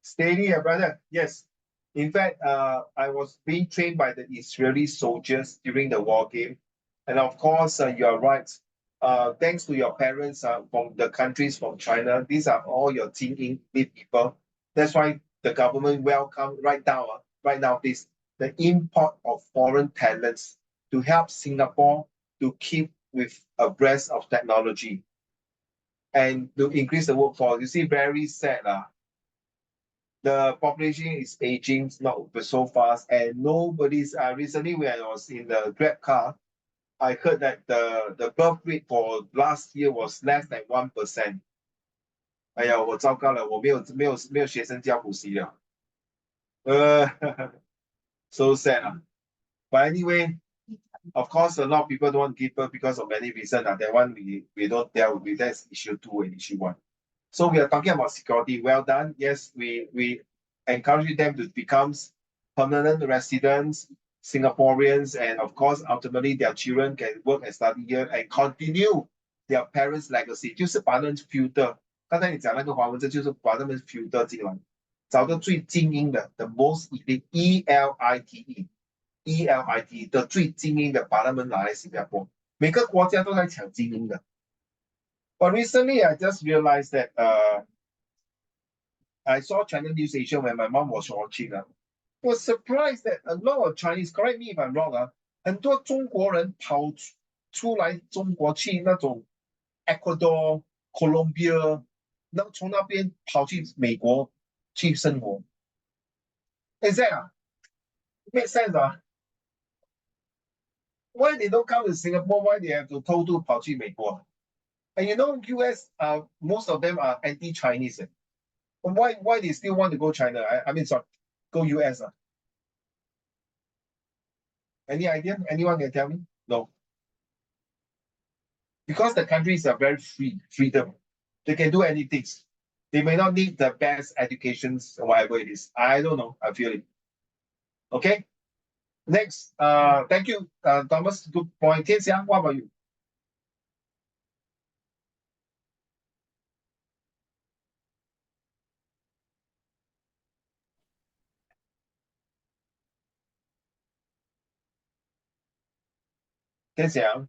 steady, brother. Yes. In fact, I was being trained by the Israeli soldiers during the war game. And of course, you are right. Thanks to your parents from the countries from China, these are all your Jingyin people. That's why the government welcome right now, this the import of foreign talents to help Singapore to keep with abreast of technology and to increase the workforce. You see, very sad. The population is aging not so fast, and nobody's. Recently, when I was in the Grab car, I heard that the birth rate for last year was less than 1%. 哎呀，我糟糕了，我没有学生教补习了。So sad. But anyway, of course, a lot of people don't want to give birth because of many reasons. That one we don't deal with. That's issue 2 and issue 1. So we are talking about security. Well done. Yes, we encourage them to become permanent residents, Singaporeans, and of course, ultimately their children can work and study here and continue their parents' legacy. 就是把他们 filter。刚才你讲那个华文字，就是把他们 filter 进来，找到最精英的 ，the most elite elite 的最精英的，把他们拿来新加坡。每个国家都在抢精英的。But recently, I just realized that I saw China News Asia when my mom was watching. Was surprised that a lot of Chinese, correct me if I'm wrong, 很多中国人跑出来中国去那种 Ecuador, Colombia, 从那边跑去美国去生活。Is that make sense? Why they don't come to Singapore? Why they have to 偷渡跑去美国？ And you know, US, most of them are anti-Chinese. Why they still want to go China? I mean, sorry, go US. Any idea? Anyone can tell me? No. Because the countries are very freedom. They can do anything. They may not need the best educations or whatever it is. I don't know. I feel it. Okay. Next, thank you, Thomas. Good point. Tian Xiang, what about you? Tian Xiang.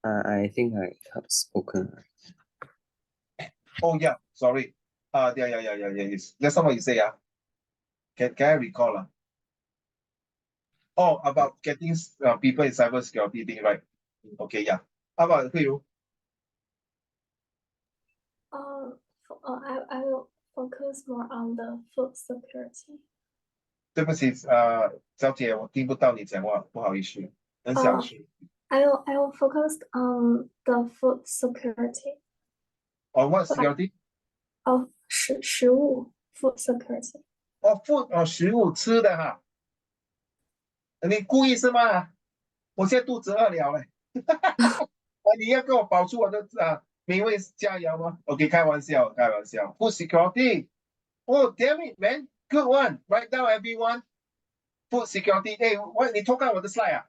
I think I have spoken. Oh yeah, sorry. Yeah. Yes. That's not what you say. Can I recall? Oh, about getting people in cybersecurity thing, right? Okay, yeah. How about Hui Ru? I will focus more on the food security. 对不起，小姐，我听不到你讲话，不好意思，很小声。I will focus on the food security. On what security? Of 食物 food security. Food 食物吃的哈。你故意是吗？我现在肚子饿了嘞。你要跟我保住我的美味佳肴吗 ？OK， 开玩笑。Food security. Oh, damn it, man. Good one. Write down, everyone. Food security. 喂，你偷看我的 slide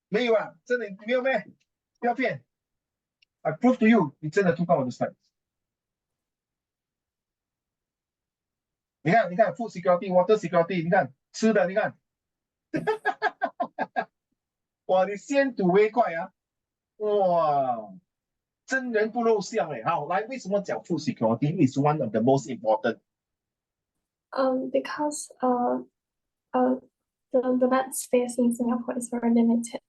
没有真的没有咩？不要骗。I prove to you， 你真的偷看我的 slide。你看 food security, water security， 你看吃的你看，哇，你先睹为快啊，哇，真人不露相哎。好，来，为什么讲 food security is one of the most important？ Because the land space in Singapore is very limited.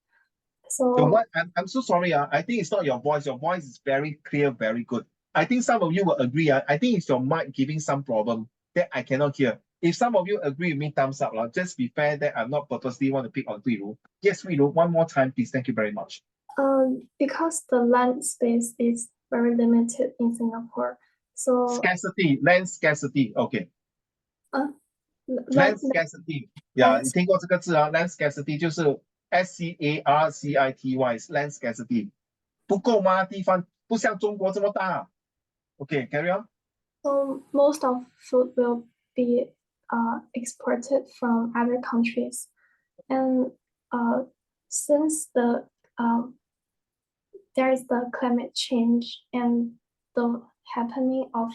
So So what? I'm so sorry. I think it's not your voice. Your voice is very clear, very good. I think some of you will agree. I think it's your mic giving some problem that I cannot hear. If some of you agree with me, thumbs up. Just be fair that I'm not purposely want to pick on Ru. Yes, Ru, one more time, please. Thank you very much. because the land space is very limited in Singapore, so Scarcity, land scarcity. Okay. Land scarcity. Yeah, 你听过这个字啊 ？Land scarcity 就是 SCARCITY，land scarcity 不够吗？地方不像中国这么大。Okay, carry on. So most of food will be exported from other countries, and since there is the climate change and the happening of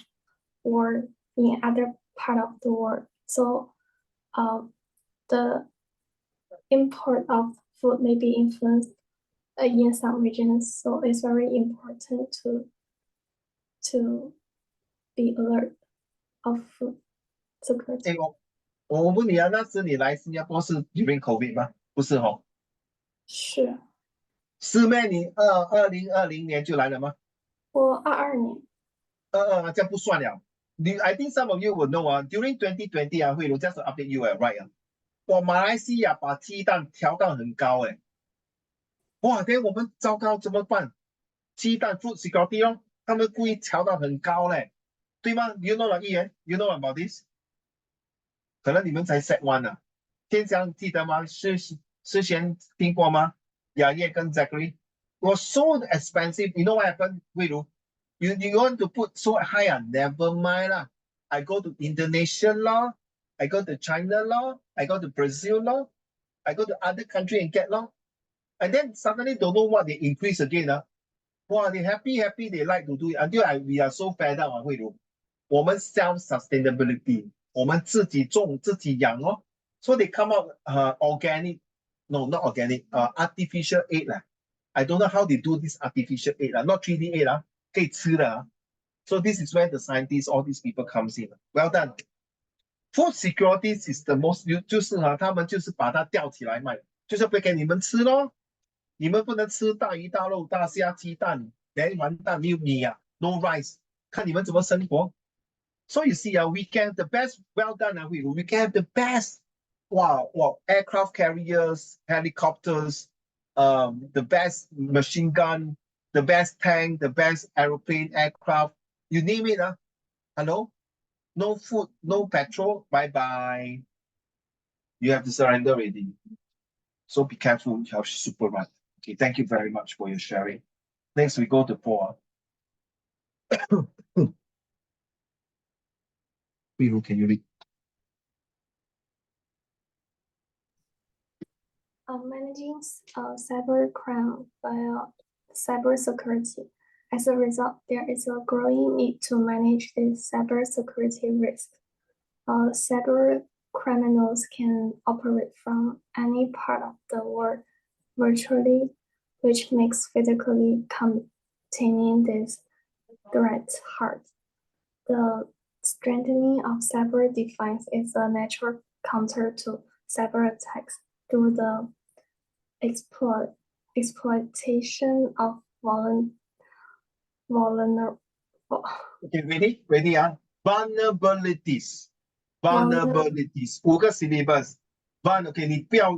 war in other part of the world, so the import of food may be influenced in some regions. So it's very important to be alert of food security. 我问你啊，那时你来新加坡是 during COVID 吗？不是哦。是。是咩？你2020年就来了吗？我22年。这样不算了。I think some of you will know 啊 ，during 2020啊，慧茹 just to update you right 啊，哇，马来西亚把鸡蛋调到很高哎，哇，等我们糟糕怎么办？鸡蛋 food security 哦，他们故意调到很高嘞，对吗 ？You know 了，议员 ，You know about this？ 可能你们才 set one 啊。天祥记得吗？之前听过吗？雅叶跟 Zachary was so expensive. You know what happened? 慧茹 you want to put so high 啊 ？Never mind 啦。I go to Indonesia 咯 ，I go to China 咯 ，I go to Brazil 咯 ，I go to other country and get 咯。And then suddenly don't know what they increase again 啊。哇，they happy they like to do it until we are so fed up 啊，慧茹。我们 self sustainability， 我们自己种自己养哦。So they come out organic, no not organic, artificial egg 啦。I don't know how they do this artificial egg 啦 ，not 3D egg 啦，可以吃的啊。So this is where the scientists, all these people comes in. Well done. Food security is the most 就是他们就是把它吊起来卖，就是不给你们吃咯。你们不能吃大鱼大肉、大虾、鸡蛋，连完蛋没有米啊 ，no rice， 看你们怎么生活。So you see, we can have the best. Well done, we can have the best. Wow, aircraft carriers, helicopters, the best machine gun, the best tank, the best aeroplane, aircraft. You name it, Hello, no food, no petrol. Bye bye. You have to surrender already. So be careful. You have super right. Okay, thank you very much for your sharing. Next, we go to 4. Can you read? Managing cybercrime via cybersecurity. As a result, there is a growing need to manage this cybersecurity risk. Cyber criminals can operate from any part of the world virtually, which makes physically containing this threat hard. The strengthening of cyber defense is a natural counter to cyber attacks through the exploitation of vulnerable. Okay, ready, vulnerabilities. 5个 syllabus. Okay, 你不要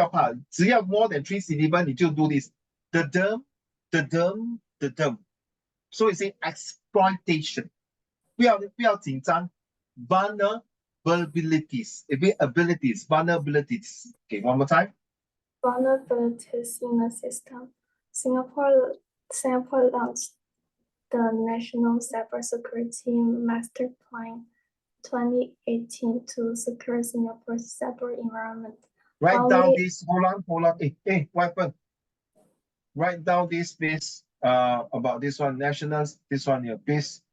怕，只要 more than 3 syllabus 你就 do this. The term. So you say exploitation. 不要紧张。Vulnerabilities. Vulnerabilities. Okay, one more time. Vulnerabilities in the system. Singapore launched the National Cybersecurity Master Plan 2018 to secure Singapore's cyber environment. Write down this. Hold on. Hey, what happened? Write down this, please. About this one, nationals. This one, your please.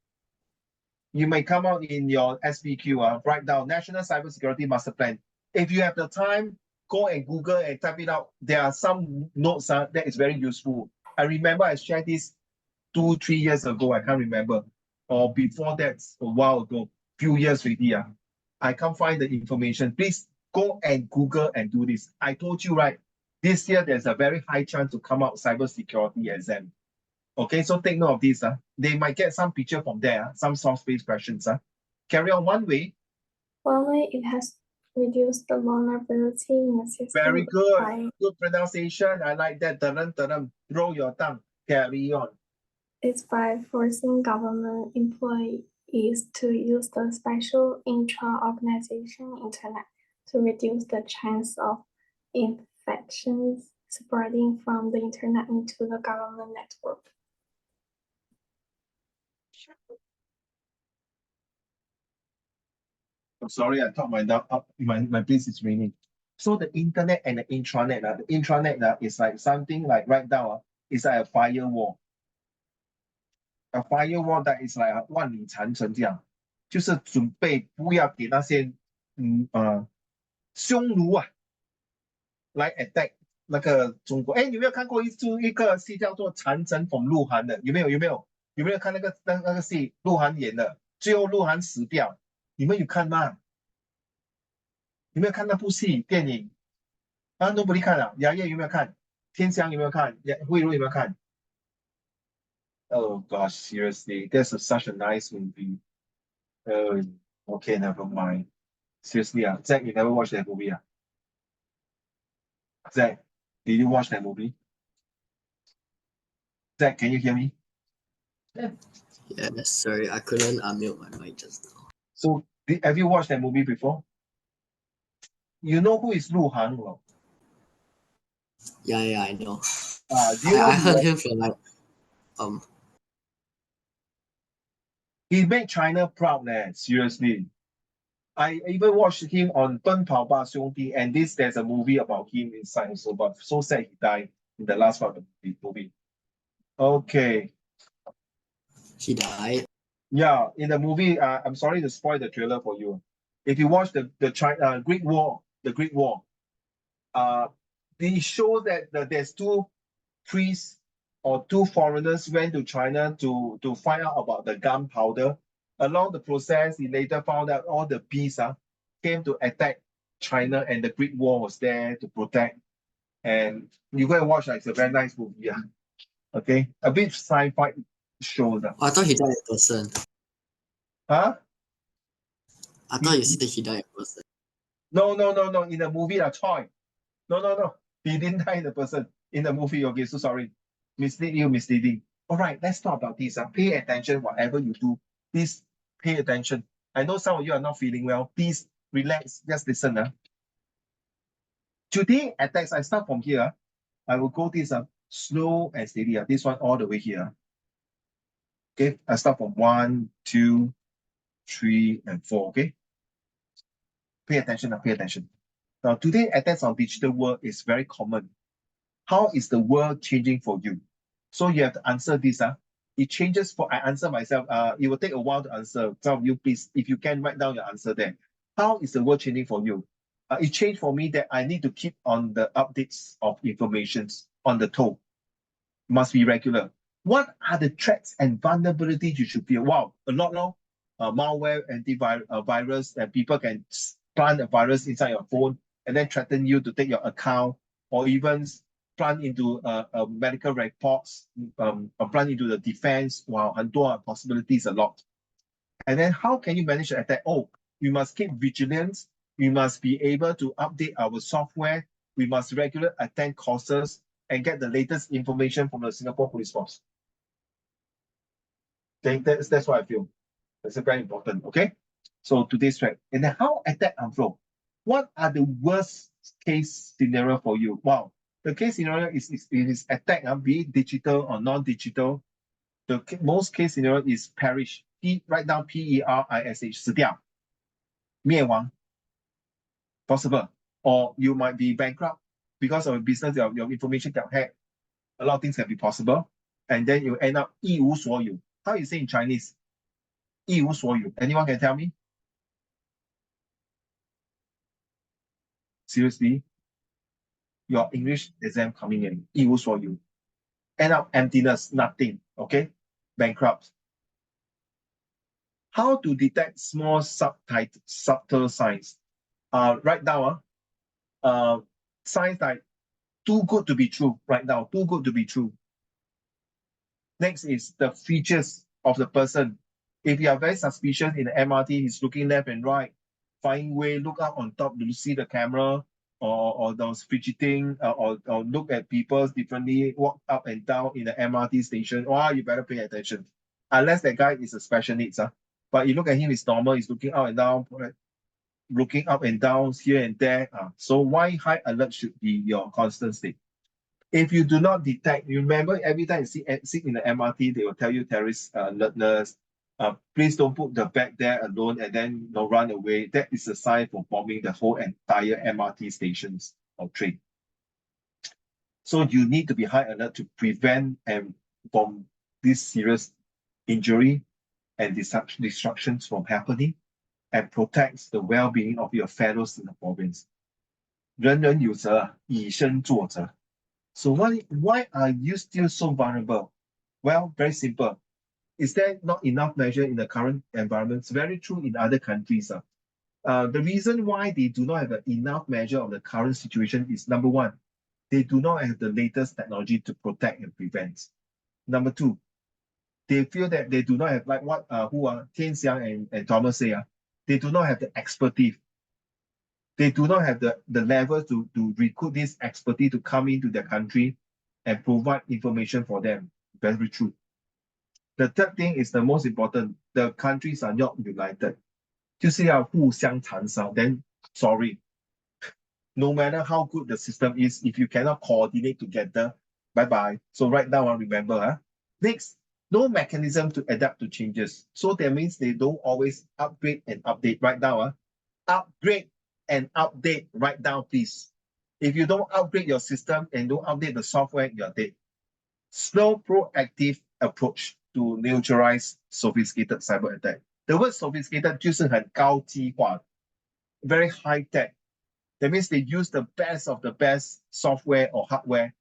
You may come out in your SPQ. Write down National Cybersecurity Master Plan If you have the time, go and Google and type it out. There are some notes that is very useful. I remember I shared this 2-3 years ago. I can't remember. Or before that, a while ago, few years already. I can't find the information. Please go and Google and do this. I told you, right? This year, there's a very high chance to come out cybersecurity exam. Okay, so take note of this. They might get some picture from there, some source-based questions. Carry on one way. One way it has reduced the vulnerability in the system. Very good. by Good pronunciation. I like that. Roll your tongue. Carry on. It's by forcing government employees to use the special intra-organization internet to reduce the chance of infections spreading from the internet into the government network. I'm sorry, I thought my place is raining. So the internet and the intranet, the intranet is like something like right now, it's like a firewall. A firewall that is like 万里长城这样，就是准备不要给那些匈奴来 attack 那个中国。哎，你有没有看过一个戏叫做《长城讽鹿晗》的？有没有看那个戏？鹿晗演的，最后鹿晗死掉，你们有看吗？有没有看那部戏电影？啊，nobody 看啊？牙叶有没有看？天香有没有看？慧茹有没有看？Oh gosh, seriously, that's such a nice movie. Okay, never mind. Seriously, Zach, you never watched that movie? Zach, did you watch that movie? Zach, can you hear me? Yes, sorry, I couldn't unmute my mic just now. So, have you watched that movie before? You know who is Lu Han? Yeah, I know. Do you know I heard him from like he made China proud, man. Seriously. I even watched him on 奔跑吧兄弟, and there's a movie about him inside also, but so sad he died in the last part of the movie. Okay. he died. Yeah, in the movie, I'm sorry to spoil the trailer for you. If you watch the Great War, they show that there's two priests or two foreigners went to China to find out about the gunpowder. Along the process, he later found out all the beasts came to attack China, and the Great War was there to protect. And you go and watch, it's a very nice movie. Okay, a bit sci-fi show. I thought he died in person. Huh? I thought you said he died in person. No. In the movie, Choi. No. He didn't die in the person. In the movie, okay, so sorry. Misleading. All right, let's talk about this. Pay attention, whatever you do. Please pay attention. I know some of you are not feeling well. Please relax. Just listen. Today, attacks, I start from here. I will go this slow and steady. This one all the way here. Okay, I start from 1, 2, 3, and 4. Okay. Pay attention. Pay attention. Now, today, attacks on digital world is very common. How is the world changing for you? So you have to answer this. It changes for, I answer myself. It will take a while to answer. Some of you, please, if you can, write down your answer there. How is the world changing for you? It changed for me that I need to keep on the updates of information on the toe. Must be regular. What are the threats and vulnerabilities you should fear? Wow, a lot now. Malware, antivirus, and people can plant a virus inside your phone and then threaten you to take your account, or even plant into medical reports, plant into the defense. Wow, 很多 possibilities, a lot. And then how can you manage the attack? Oh, we must keep vigilant. We must be able to update our software. We must regularly attend courses and get the latest information from the Singapore Police Force. Okay, that's what I feel. That's very important. Okay, so today's threat. And then how attack unfold? What are the worst case scenario for you? Wow, the case scenario is attack, be it digital or non-digital. The most case scenario is perish. Write down PERISH, 死掉，灭亡. Possible. Or you might be bankrupt because of a business, your information got hacked. A lot of things can be possible. And then you end up 一无所有. How you say in Chinese? 一无所有. Anyone can tell me? seriously, your English exam coming in, 一无所有. End up emptiness, nothing, okay? Bankrupt. How to detect small subtle signs? Right now, signs like too good to be true, right now, too good to be true. Next is the features of the person. If you are very suspicious in the MRT, he's looking left and right, find way, look up on top to see the camera, or those fidgeting, or look at people differently, walk up and down in the MRT station, you better pay attention. Unless that guy is a special needs. But you look at him, it's normal, he's looking up and down, looking up and down here and there. So why high alert should be your constant state? If you do not detect, you remember every time you sit in the MRT, they will tell you terrorist alertness. Please don't put the bag there alone and then run away. That is a sign for bombing the whole entire MRT stations or train. So you need to be high alert to prevent and bomb this serious injury and destructions from happening and protects the well-being of your fellow Singaporeans. 人人有责，以身作则. So why are you still so vulnerable? Well, very simple. Is there not enough measure in the current environment? It's very true in other countries. The reason why they do not have enough measure of the current situation is number one, they do not have the latest technology to protect and prevent. Number two, they feel that they do not have, like what Tian Xiang and Thomas say, they do not have the expertise. They do not have the level to recruit this expertise to come into their country and provide information for them. Very true. The third thing is the most important. The countries are not united. 就是要互相残杀. Then, sorry. No matter how good the system is, if you cannot coordinate together, bye-bye. So right now, remember. Next, no mechanism to adapt to changes. So that means they don't always upgrade and update. Right now, upgrade and update right now, please. If you don't upgrade your system and don't update the software, you're dead. Slow, proactive approach to neutralize sophisticated cyber attack. The word sophisticated 就是很高级化, very high tech. That means they use the best of the best software or hardware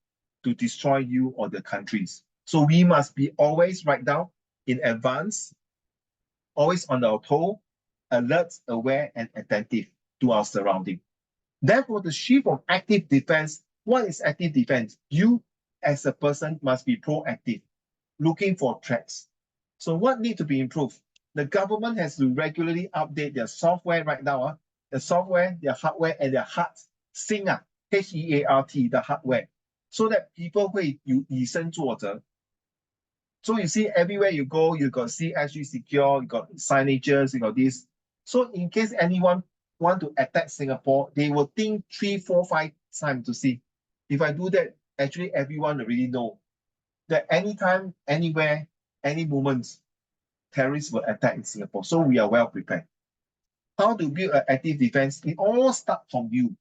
to destroy you or the countries. So we must be always right now in advance, always on our toe, alert, aware, and attentive to our surrounding. Therefore, the shift from active defense, what is active defense? You as a person must be proactive, looking for threats. So what needs to be improved? The government has to regularly update their software right now. The software, their hardware, and their heart. H-E-A-R-T, the hardware. So that people 会以身作则. So you see, everywhere you go, you got CSG secure, you got signages, you got this. So in case anyone want to attack Singapore, they will think 3, 4, 5 times to see. If I do that, actually everyone already know that anytime, anywhere, any moments, terrorists will attack in Singapore. So we are well prepared. How to build an active defense? It all starts from you.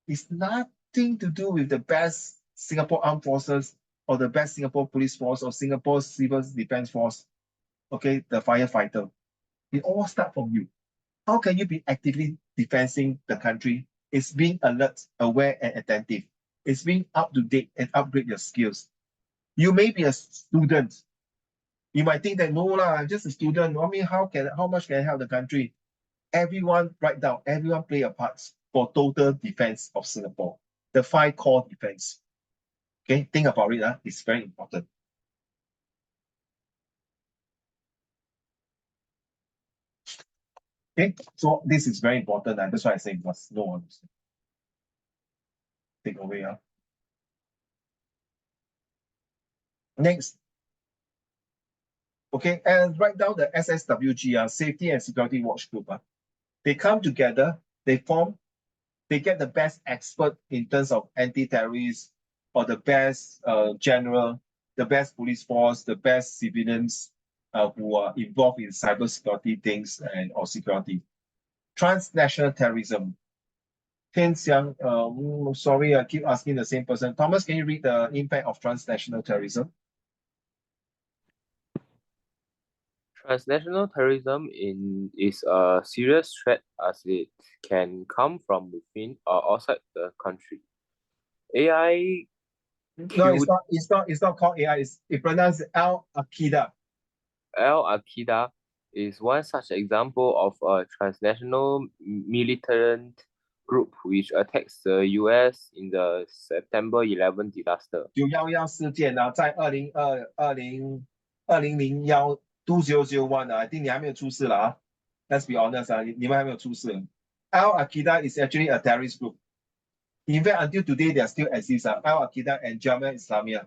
It's nothing to do with the best Singapore Armed Forces or the best Singapore Police Force or Singapore Civil Defense Force, okay, the firefighter. It all starts from you. How can you be actively defending the country? It's being alert, aware, and attentive. It's being up to date and upgrade your skills. You may be a student. You might think that, no, I'm just a student. I mean, how much can I help the country? Everyone, right now, everyone play a part for total defense of Singapore. The 5 core defense. Okay, think about it. It's very important. Okay, so this is very important. That's why I say must know one. Take away. Next. Okay, and write down the SSWG, Safety and Security Watch Group. They come together, they get the best expert in terms of anti-terrorists or the best general, the best police force, the best civilians who are involved in cybersecurity things and or security. Transnational terrorism. Tian Xiang, sorry, I keep asking the same person. Thomas, can you read the impact of transnational terrorism? Transnational terrorism is a serious threat as it can come from within or outside the country. AI No, it's killed not. It's not called AI. It pronounced Al Qaeda. Al-Qaeda is one such example of a transnational militant group which attacks the US in the September 11 disaster. 911事件啊，在2001 I think 你还没有出世了啊。Let's be honest 啊，你们还没有出世。Al Qaeda is actually a terrorist group. In fact, until today, they still exist. Al Qaeda and Jamiah Islamiyah.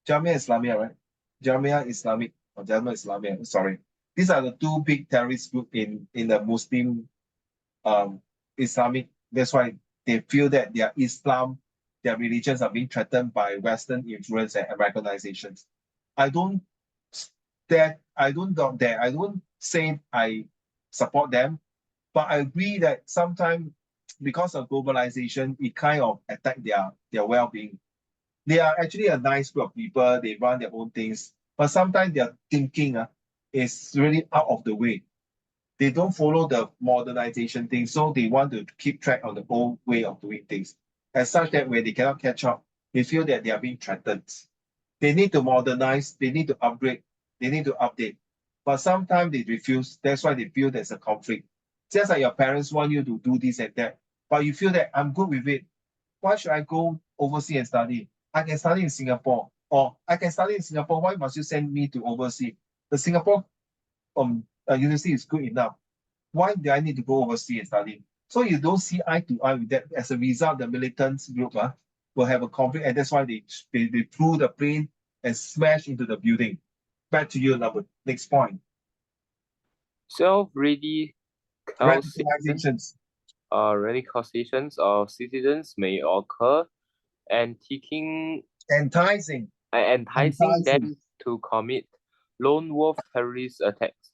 Jamiah Islamiyah, right? Jamiah Islamic or Jamiah Islamiyah. Sorry, these are the two big terrorist group in the Muslim Islamic. That's why they feel that their Islam, their religions are being threatened by Western influence and Americanizations. I don't say I support them, but I agree that sometimes because of globalization, it kind of attack their well-being. They are actually a nice group of people. They run their own things, but sometimes their thinking is really out of the way. They don't follow the modernization thing, so they want to keep track of the old way of doing things. As such that when they cannot catch up, they feel that they are being threatened. They need to modernize, they need to upgrade, they need to update. But sometimes they refuse. That's why they feel there's a conflict. Just like your parents want you to do this and that, but you feel that I'm good with it. Why should I go overseas and study? I can study in Singapore. Or I can study in Singapore. Why must you send me to overseas? The Singapore university is good enough. Why do I need to go overseas and study? So you don't see eye to eye with that. As a result, the militants group will have a conflict, and that's why they flew the plane and smash into the building. Back to you, number next point. Self-radicalizations Radicalizations. radicalizations of citizens may occur, enticing Enticing. them to commit lone wolf terrorist attacks,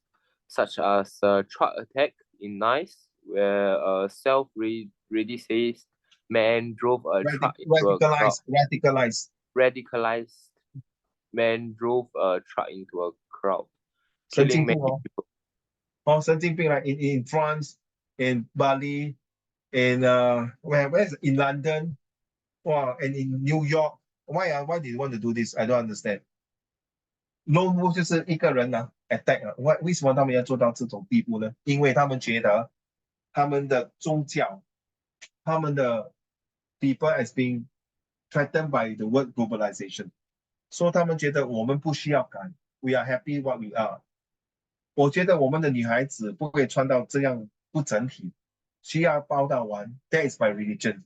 such as a truck attack in Nice, where a self-radicalized man drove a truck into a crowd. Radicalized man drove a truck into a crowd, killing many people. Oh, 神经病 right? In France, in Bali, in where's in London, wow, and in New York. Why do you want to do this? I don't understand. Lone wolf 就是一个人attack 为什么他们要做到这种地步呢？因为他们觉得他们的宗教，他们的 people as being threatened by the word globalization， 所以他们觉得我们不需要改 ，we are happy what we are。我觉得我们的女孩子不可以穿到这样不整体，需要包到完。That is my religion.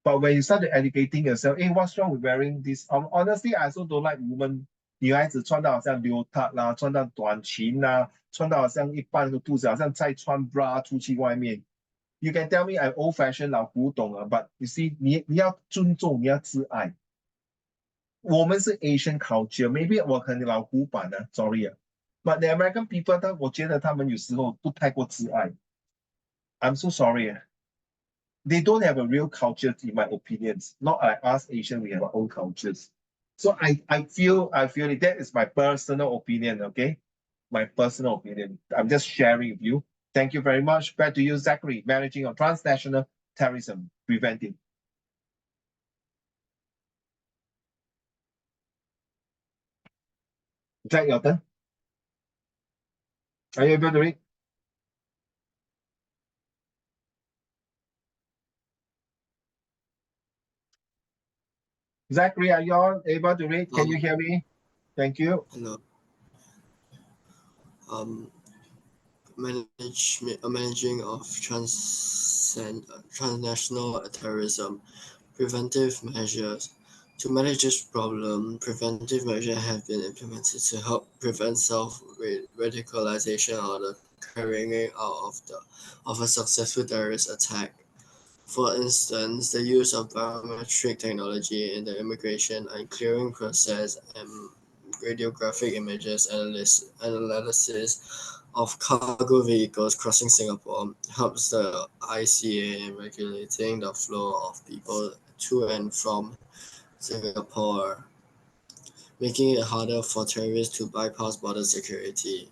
But when you start educating yourself, hey, what's wrong with wearing this? Honestly, I also don't like women. 女孩子穿到好像leotard啦，穿到短裙啦，穿到好像一半个肚子，好像在穿 bra 出去外面。You can tell me I'm old fashioned 老古董but you see, 你要尊重，你要自爱。我们是 Asian culture, maybe 我可能老古板sorry but the American people 我觉得他们有时候不太过自爱。I'm so sorry. They don't have a real culture, in my opinions. Not like us Asian, we have our own cultures. So I feel it. That is my personal opinion, okay? My personal opinion. I'm just sharing with you. Thank you very much. Back to you, Zachary, managing of transnational terrorism preventing. Jack, your turn. Are you able to read? Zachary, are you all able to read? Can you hear me? Thank you. Hello. Managing of transnational terrorism, preventive measures. To manage this problem, preventive measures have been implemented to help prevent self-radicalization or the carrying out of a successful terrorist attack. For instance, the use of biometric technology in the immigration and clearing process and radiographic images analysis of cargo vehicles crossing Singapore helps the ICA in regulating the flow of people to and from Singapore, making it harder for terrorists to bypass border security.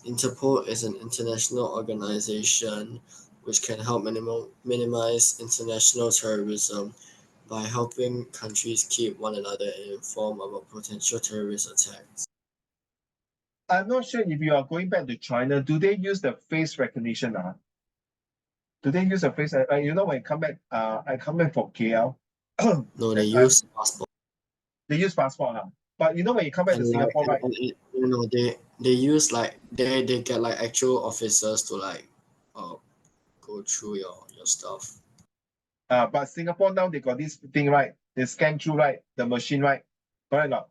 Interpol is an international organization which can help minimize international terrorism by helping countries keep one another informed about potential terrorist attacks. I'm not sure if you are going back to China, do they use the face recognition? Do they use the face? You know, when I come back, I come back from KL. No, they I- use passport. They use passport now. But you know, when you come back to And like, Singapore, right? you know, they use like they get like actual officers to like go through your stuff. But Singapore now they got this thing, right? They scan through, right? The machine, right? Correct or not?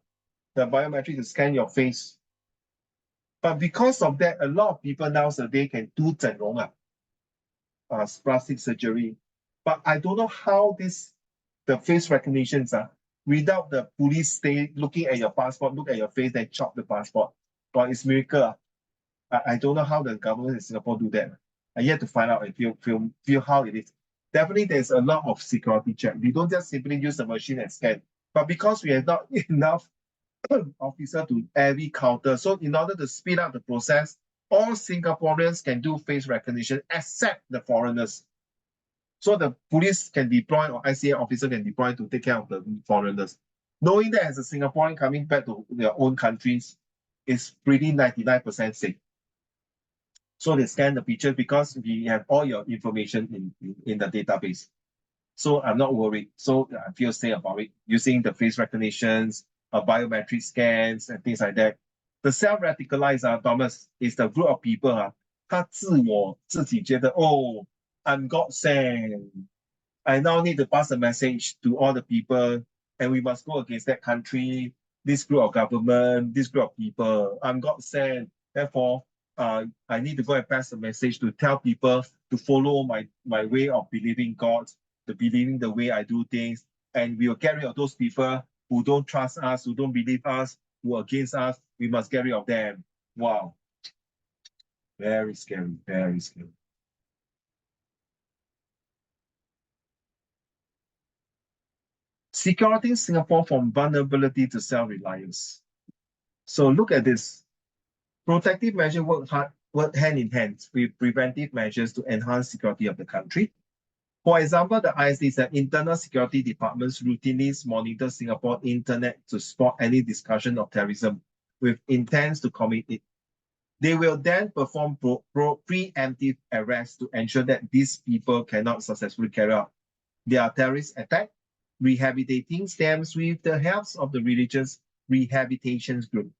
The biometric to scan your face. But because of that, a lot of people nowadays can do 整容 plastic surgery. But I don't know how the face recognitions without the police stay looking at your passport, look at your face, then chop the passport. But it's miracle. I don't know how the government in Singapore do that. I yet to find out and feel how it is. Definitely there's a lot of security check. We don't just simply use the machine and scan. But because we have not enough officer to every counter, so in order to speed up the process, all Singaporeans can do face recognition except the foreigners. So the police can deploy or ICA officer can deploy to take care of the foreigners. Knowing that as a Singaporean coming back to their own countries is pretty 99% safe. So they scan the picture because we have all your information in the database. So I'm not worried. So I feel safe about it using the face recognitions, biometric scans, and things like that. The self-radicalized, Thomas, is the group of people, 他自己觉得, oh, I'm God sent. I now need to pass a message to all the people, and we must go against that country, this group of government, this group of people. I'm God sent. Therefore, I need to go and pass a message to tell people to follow my way of believing God, to believing the way I do things, and we will get rid of those people who don't trust us, who don't believe us, who are against us. We must get rid of them. Wow. Very scary, very scary. Securing Singapore from vulnerability to self-reliance. So look at this. Protective measures work hand in hand with preventive measures to enhance security of the country. For example, the ISD said internal security departments routinely monitor Singapore internet to spot any discussion of terrorism with intent to commit it. They will then perform preemptive arrests to ensure that these people cannot successfully carry out their terrorist attack, rehabilitating them with the help of the religious rehabilitation group.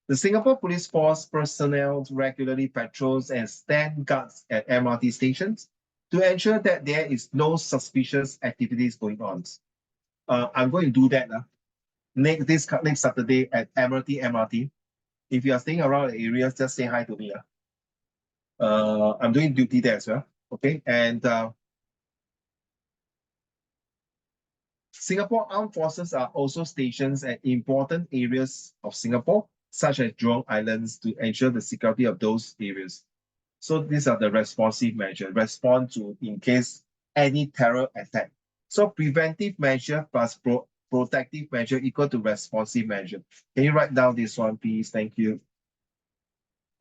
The Singapore Police Force personnel regularly patrols and stand guards at MRT stations to ensure that there is no suspicious activities going on. I'm going to do that next Saturday at MRT. If you are staying around the area, just say hi to me. I'm doing duty there as well. Okay, and Singapore Armed Forces are also stationed at important areas of Singapore, such as Jurong Islands, to ensure the security of those areas. So these are the responsive measures, respond to in case any terror attack. So preventive measure plus protective measure equal to responsive measure. Can you write down this one, please? Thank you.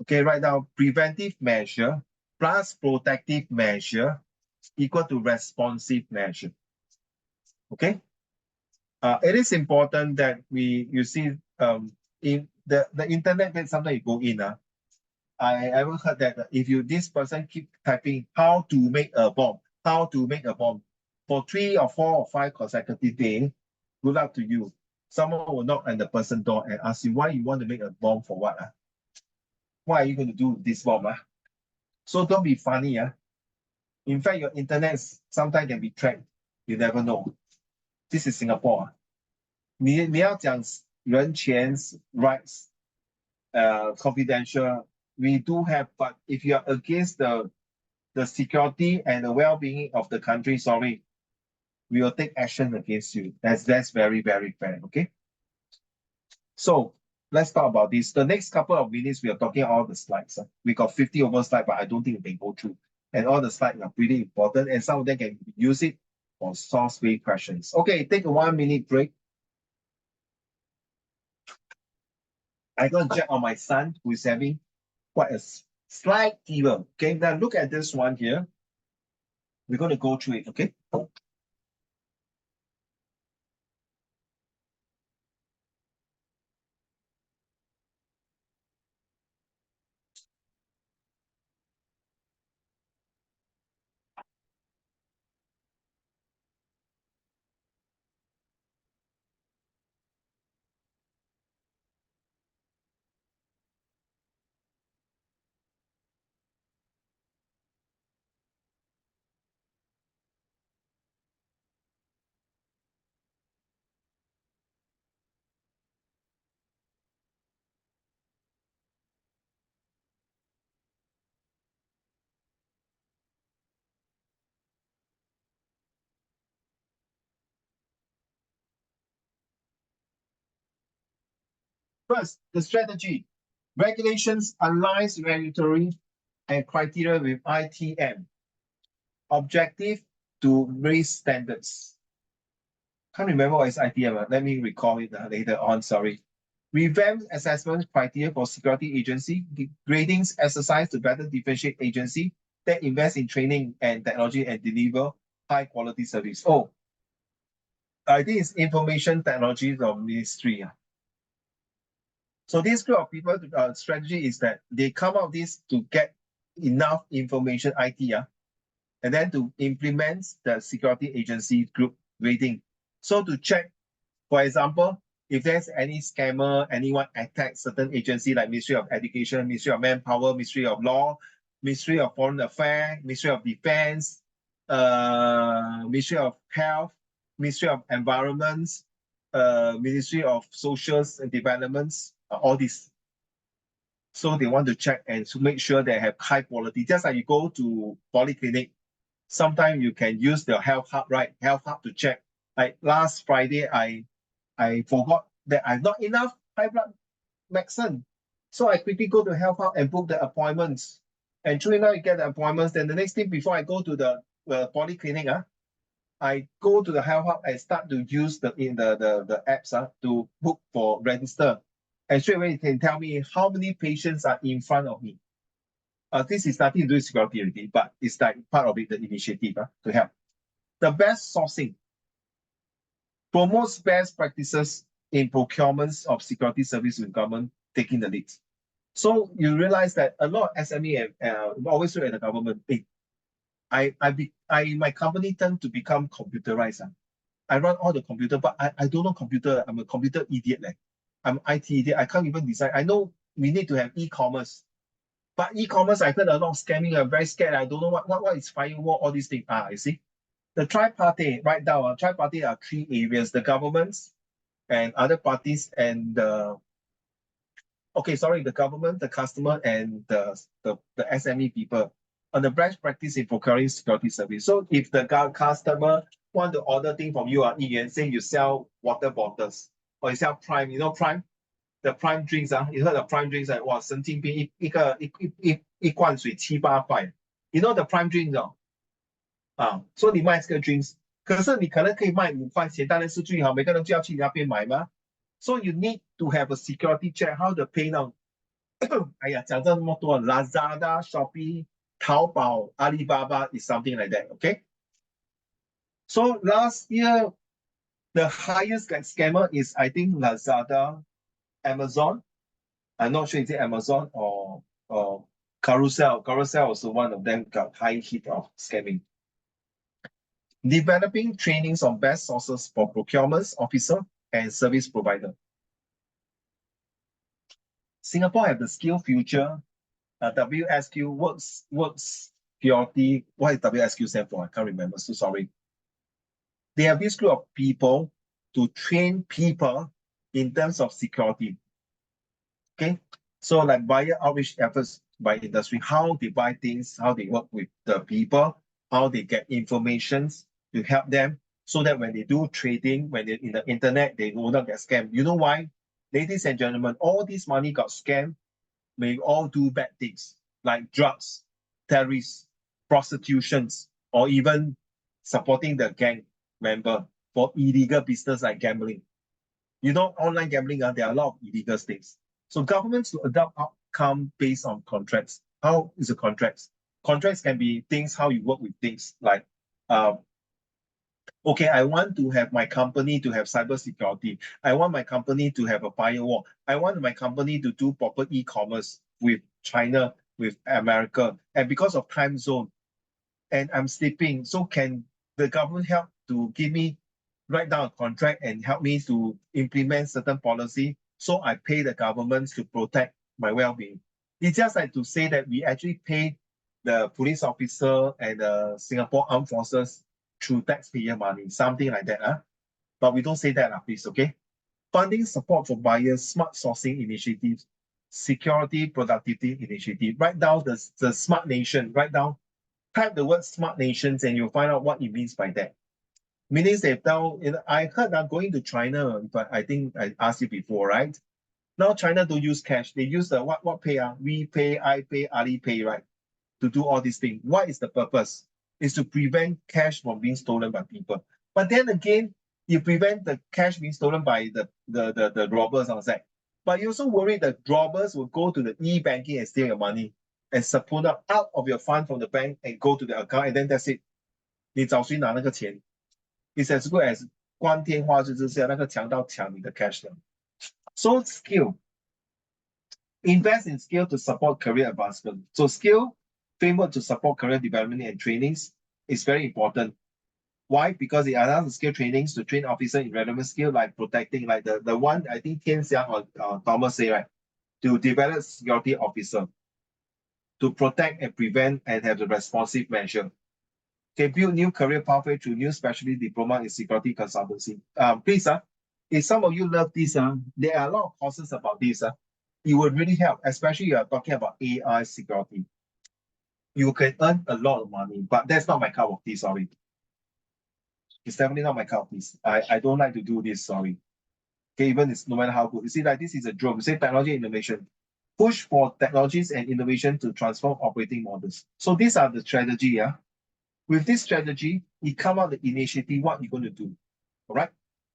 Okay, write down preventive measure plus protective measure equal to responsive measure. Okay. It is important that you see in the internet that sometimes you go in. I ever heard that if this person keep typing how to make a bomb for 3 or 4 or 5 consecutive days, good luck to you. Someone will knock at the person's door and ask you why you want to make a bomb for what? Why are you going to do this bomb? So don't be funny. In fact, your internet sometimes can be tracked. You never know. This is Singapore. 你要讲人权 rights, confidential, we do have, but if you are against the security and the well-being of the country, sorry, we will take action against you. That's very, very fair, okay? So let's talk about this. The next couple of minutes, we are talking all the slides. We got 50 over slides, but I don't think we can go through. And all the slides are pretty important, and some of them can use it for source-based questions. Okay, take a 1 minute break. I'm going to check on my son who is having quite a slight fever. Okay, now look at this one here. We're going to go through it, okay? First, the strategy. Regulations aligns regulatory and criteria with ITM. Objective to raise standards. Can't remember what is ITM. Let me recall it later on, sorry. Revamp assessment criteria for security agency, gradings exercise to better differentiate agency that invest in training and technology and deliver high quality service. Oh, I think it's information technology of ministry. So this group of people strategy is that they come out this to get enough information IT and then to implement the security agency group rating. So to check, for example, if there's any scammer, anyone attacks certain agency like Ministry of Education, Ministry of Manpower, Ministry of Law, Ministry of Foreign Affairs, Ministry of Defense, Ministry of Health, Ministry of Environment, Ministry of Social Developments, all this. So they want to check and to make sure they have high quality. Just like you go to polyclinic, sometimes you can use the health hub, right? Health hub to check. Like last Friday, I forgot that I've not enough high blood medicine. So I quickly go to health hub and book the appointments. And sure enough, you get the appointments. Then the next thing before I go to the polyclinic, I go to the health hub and start to use the apps to book for register. And straight away, it can tell me how many patients are in front of me. This is nothing to do with security already, but it's like part of it, the initiative to help. The best sourcing promotes best practices in procurements of security service with government taking the lead. So you realize that a lot of SME always look at the government. Hey, my company tend to become computerized. I run all the computer, but I don't know computer. I'm a computer idiot. I'm IT idiot. I can't even design. I know we need to have e-commerce. But e-commerce, I heard a lot of scamming. I'm very scared. I don't know what is firewall, all these things. You see. The tripartite, write down, tripartite are three areas, the governments and other parties and the government, the customer, and the SME people on the best practice in procuring security service. So if the customer want to order thing from you, say you sell water bottles or you sell Prime, you know Prime? The Prime drinks, you heard of Prime drinks, like, wow, 神经病，一罐水7、8块。You know the Prime drinks, 所以你卖这个 drinks， 可是你可能可以卖5块钱，当然是最好，每个人就要去那边买嘛。So you need to have a security check how to pay now. 哎呀，讲这么多 ，Lazada, Shopee, 淘宝, Alibaba is something like that, okay? So last year, the highest scammer is I think Lazada, Amazon. I'm not sure is it Amazon or Carousel. Carousel was one of them got high hit of scamming. Developing trainings on best sources for procurement officer and service provider. Singapore have the skill future, WSQ works security. What is WSQ stand for? I can't remember, so sorry. They have this group of people to train people in terms of security. Okay, so like buyer outreach efforts by industry, how they buy things, how they work with the people, how they get information to help them so that when they do trading, when they're in the internet, they will not get scammed. You know why? Ladies and gentlemen, all this money got scammed, may all do bad things like drugs, terrorists, prostitutions, or even supporting the gang member for illegal business like gambling. You know, online gambling, there are a lot of illegal things. So governments to adopt come based on contracts. How is the contracts? Contracts can be things, how you work with things like, okay, I want to have my company to have cybersecurity. I want my company to have a firewall. I want my company to do proper e-commerce with China, with America. And because of time zone, and I'm sleeping, so can the government help to give me, write down a contract and help me to implement certain policy, so I pay the government to protect my well-being. It's just like to say that we actually pay the police officer and the Singapore Armed Forces through taxpayer money, something like that. But we don't say that, please, okay? Funding support for buyers, smart sourcing initiatives, security productivity initiative. Write down the smart nation, write down, type the word smart nations and you'll find out what it means by that. Meaning that now, I heard that going to China, but I think I asked you before, right? Now China don't use cash. They use the what pay? We pay, I pay, Ali pay, right? To do all these things. What is the purpose? Is to prevent cash from being stolen by people. But then again, you prevent the cash being stolen by the robbers outside. But you also worry that robbers will go to the e-banking and steal your money and support out of your fund from the bank and go to the account, and then that's it. 你找谁拿那个钱 It's as good as 光天化日之下那个强盗抢你的 cash 了。So skill. Invest in skill to support career advancement. So skill framework to support career development and trainings is very important. Why? Because it allows the skill trainings to train officers in relevant skill like protecting, like the one I think Tian Xiang or Thomas say, right? To develop security officer, to protect and prevent and have the responsive measure. Can build new career pathway through new specialty diploma in security consultancy. Please, if some of you love this, there are a lot of courses about this. It would really help, especially you are talking about AI security. You can earn a lot of money, but that's not my cup of tea, sorry. It's definitely not my cup of tea. I don't like to do this, sorry. Okay, even it's no matter how good. You see, like this is a drone. You say technology innovation. Push for technologies and innovation to transform operating models. So these are the strategy, yeah. With this strategy, you come out the initiative, what you're going to do. All right.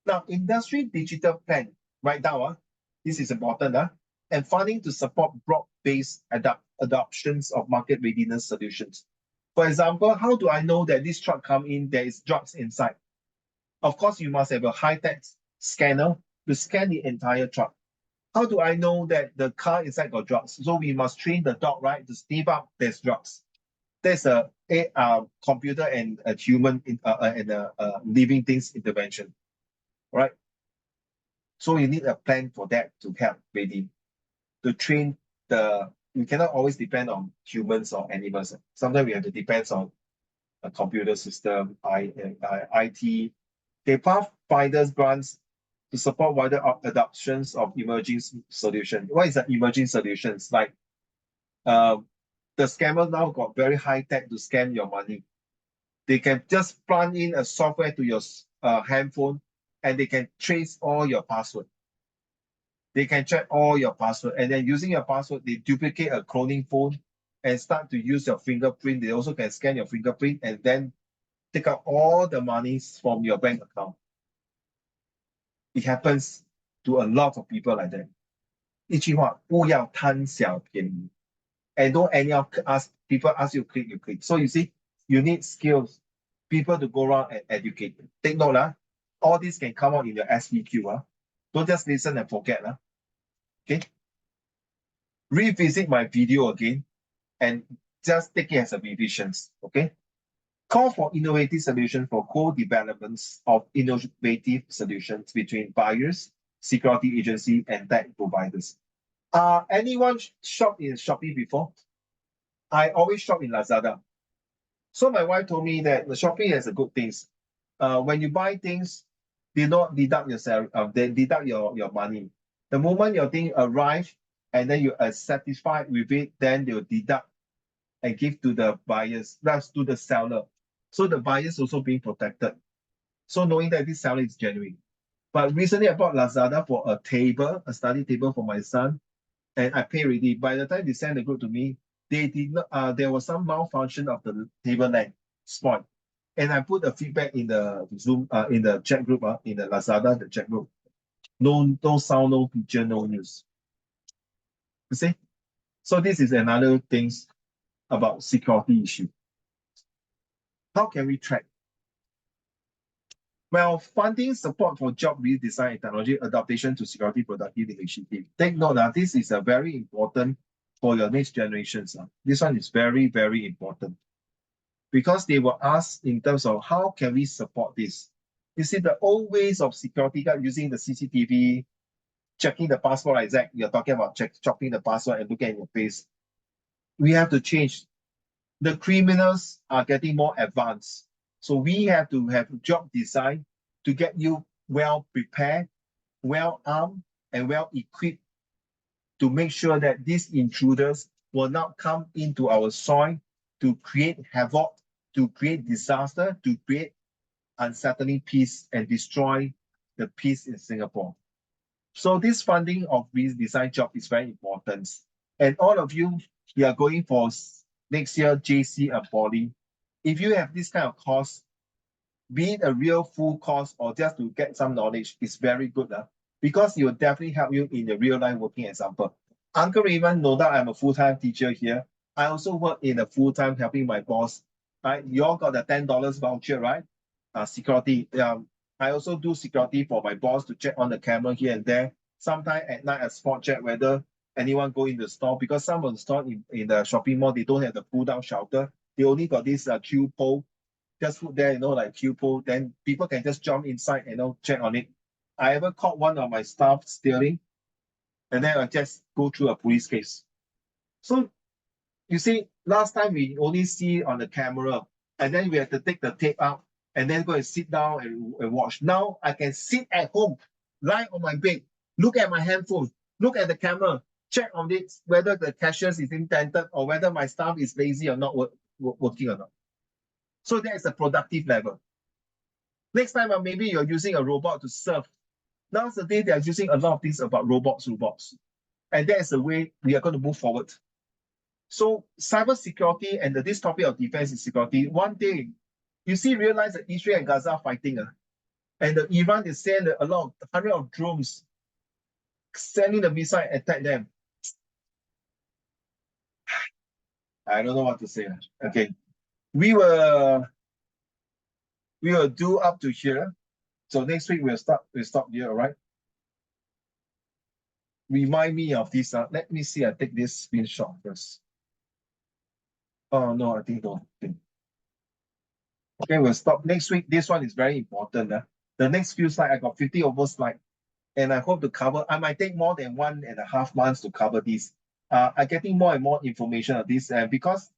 Now, industry digital plan, right now, this is important, and funding to support broad-based adoptions of market readiness solutions. For example, how do I know that this truck come in, there is drugs inside? Of course, you must have a high-tech scanner to scan the entire truck. How do I know that the car inside got drugs? So we must train the dog, right, to sniff out there's drugs. There's a computer and a human and a living things intervention, right? So you need a plan for that to help really to train you cannot always depend on humans or animals. Sometimes we have to depend on a computer system, IT. Okay, Pathfinders grants to support wider adoptions of emerging solutions. What is the emerging solutions? Like the scammer now got very high tech to scam your money. They can just plug in a software to your handphone and they can trace all your password. They can check all your password, and then using your password, they duplicate a cloning phone and start to use your fingerprint. They also can scan your fingerprint and then take out all the monies from your bank account. It happens to a lot of people like that. 一句话，不要贪小便宜. And don't anyhow ask people ask you click, you click. So you see, you need skills, people to go around and educate. Take note, all this can come out in your SPQ. Don't just listen and forget. Okay. Revisit my video again and just take it as a revisions. Okay. Call for innovative solutions for co-developments of innovative solutions between buyers, security agency, and tech providers. Anyone shop in Shopee before? I always shop in Lazada. So my wife told me that the Shopee has a good things. When you buy things, they don't deduct your salary, they deduct your money. The moment your thing arrives and then you are satisfied with it, then they'll deduct and give to the buyers, that's to the seller. So the buyers also being protected. So knowing that this seller is genuine. But recently I bought Lazada for a table, a study table for my son, and I pay already. By the time they sent the group to me, they did not. There was some malfunction of the table leg, spoiled, and I put a feedback in the Zoom, in the chat group, in the Lazada the chat group. No sound, no picture, no news. You see, So this is another things about security issue. How can we track? Well, funding support for job redesign and technology adaptation to security productive initiative. Take note that this is a very important for your next generations. This one is very, very important because they will ask in terms of how can we support this? You see, the old ways of security guard using the CCTV, checking the passport, like Zach, you're talking about checking the passport and looking at your face. We have to change. The criminals are getting more advanced. So we have to have job design to get you well prepared, well armed, and well equipped to make sure that these intruders will not come into our soil to create havoc, to create disaster, to create unsettling peace and destroy the peace in Singapore. So this funding of redesign job is very important. And all of you are going for next year JC and Poly. If you have this kind of course, be it a real full course or just to get some knowledge, is very good because it will definitely help you in the real life working example. Uncle Raymond know that I'm a full-time teacher here. I also work in a full-time helping my boss. Right? You all got the $10 voucher, right? Security. I also do security for my boss to check on the camera here and there. Sometimes at night I spot check whether anyone go in the store because some of the store in the shopping mall, they don't have the pull down shelter. They only got this queue pole. Just put there, like queue pole, then people can just jump inside and check on it. I ever caught one of my staff stealing, and then I just go through a police case. So you see, last time we only see on the camera, and then we have to take the tape out and then go and sit down and watch. Now I can sit at home, lie on my bed, look at my handphone, look at the camera, check on it whether the cashiers is intended or whether my staff is lazy or not working or not. So that is a productive level. Next time, maybe you're using a robot to serve. Nowadays, they are using a lot of things about robots. And that is the way we are going to move forward. So cyber security and this topic of defense and security, one day, you realize that Israel and Gaza are fighting. And the Iran is sending a lot of hundreds of drones, sending the missile and attack them. I don't know what to say. Okay. We will do up to here. So next week we'll stop here, all right? Remind me of this. Let me see. I take this screenshot first. Oh no, I think don't. Okay, we'll stop next week. This one is very important. The next few slides, I got 50 over slides, and I hope to cover. I might take more than 1.5 months to cover this. I'm getting more and more information on this, and because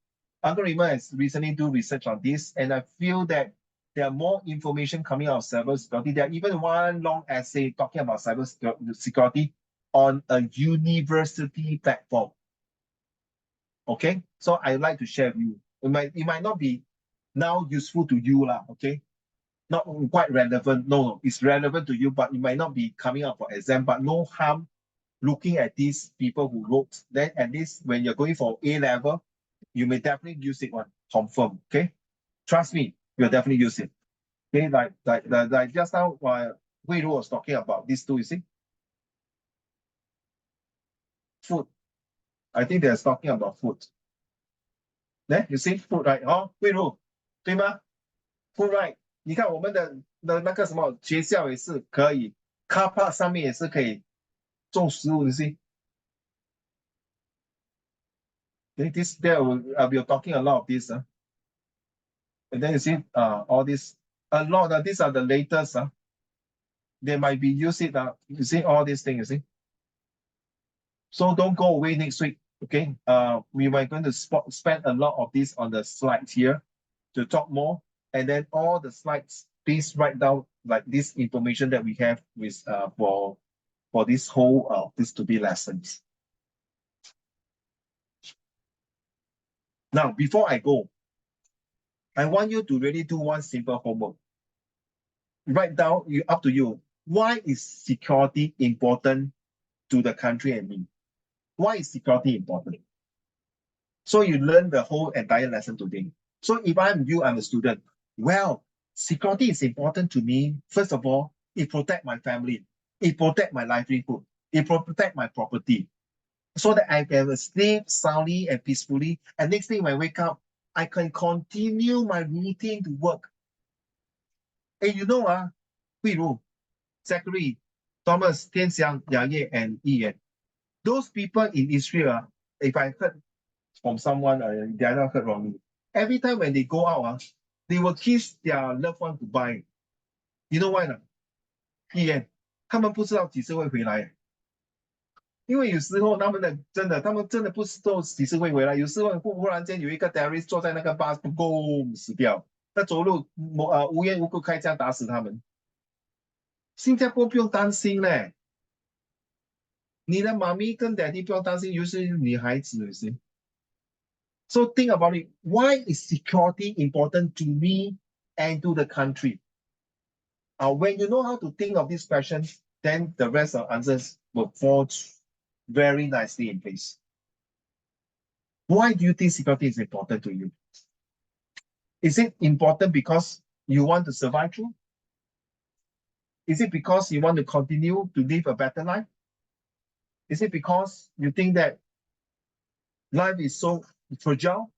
Uncle Raymond has recently do research on this, and I feel that there are more information coming out of cybersecurity. There are even one long essay talking about cybersecurity on a university platform. Okay, so I'd like to share with you. It might not be now useful to you, okay? Not quite relevant. No, it's relevant to you, but it might not be coming up for exam, but no harm looking at these people who wrote. Then at least when you're going for A level, you may definitely use it confirm, okay? Trust me, you'll definitely use it. Okay, like just now, Wei Ru was talking about these two, you see? Food. I think they're talking about food. Then you see food, right? Oh, 慧茹，对吗 ？Food right？ 你看我们的那个什么学校也是可以 ，car park 上面也是可以种食物，you see？ We're talking a lot of this, and then you see, all this, a lot of these are the latest, They might be using you see all these things, you see? So don't go away next week. Okay, we were going to spend a lot of this on the slides here to talk more, and then all the slides, please write down like this information that we have with for this whole this to be lessons. Now, before I go, I want you to really do one simple homework. Write down, up to you. Why is security important to the country and me? Why is security important? So you learn the whole entire lesson today. So if I'm you, I'm a student. Well, security is important to me. First of all, it protects my family. It protects my livelihood. It protects my property. so that I can sleep soundly and peacefully. And next day when I wake up, I can continue my routine to work. And you know, Zachary, Thomas, Tianxiang, Yaye, and Ian, those people in Israel, if I heard from someone, they are not heard from me. Every time when they go out, they will kiss their loved one goodbye. You know why 呢？ Ian， 他们不知道几时会回来。因为有时候他们真的不知道几时会回来。有时候忽然间有一个 terrorist 坐在那个 bus ，boom 死掉，那走路无缘无故开枪打死他们。新加坡不用担心嘞，你的妈咪跟 daddy 不用担心，尤其是女孩子，有些。So think about it. Why is security important to me and to the country? When you know how to think of these questions, then the rest of answers will fall very nicely in place. Why do you think security is important to you? Is it important because you want to survive through? Is it because you want to continue to live a better life? Is it because you think that life is so fragile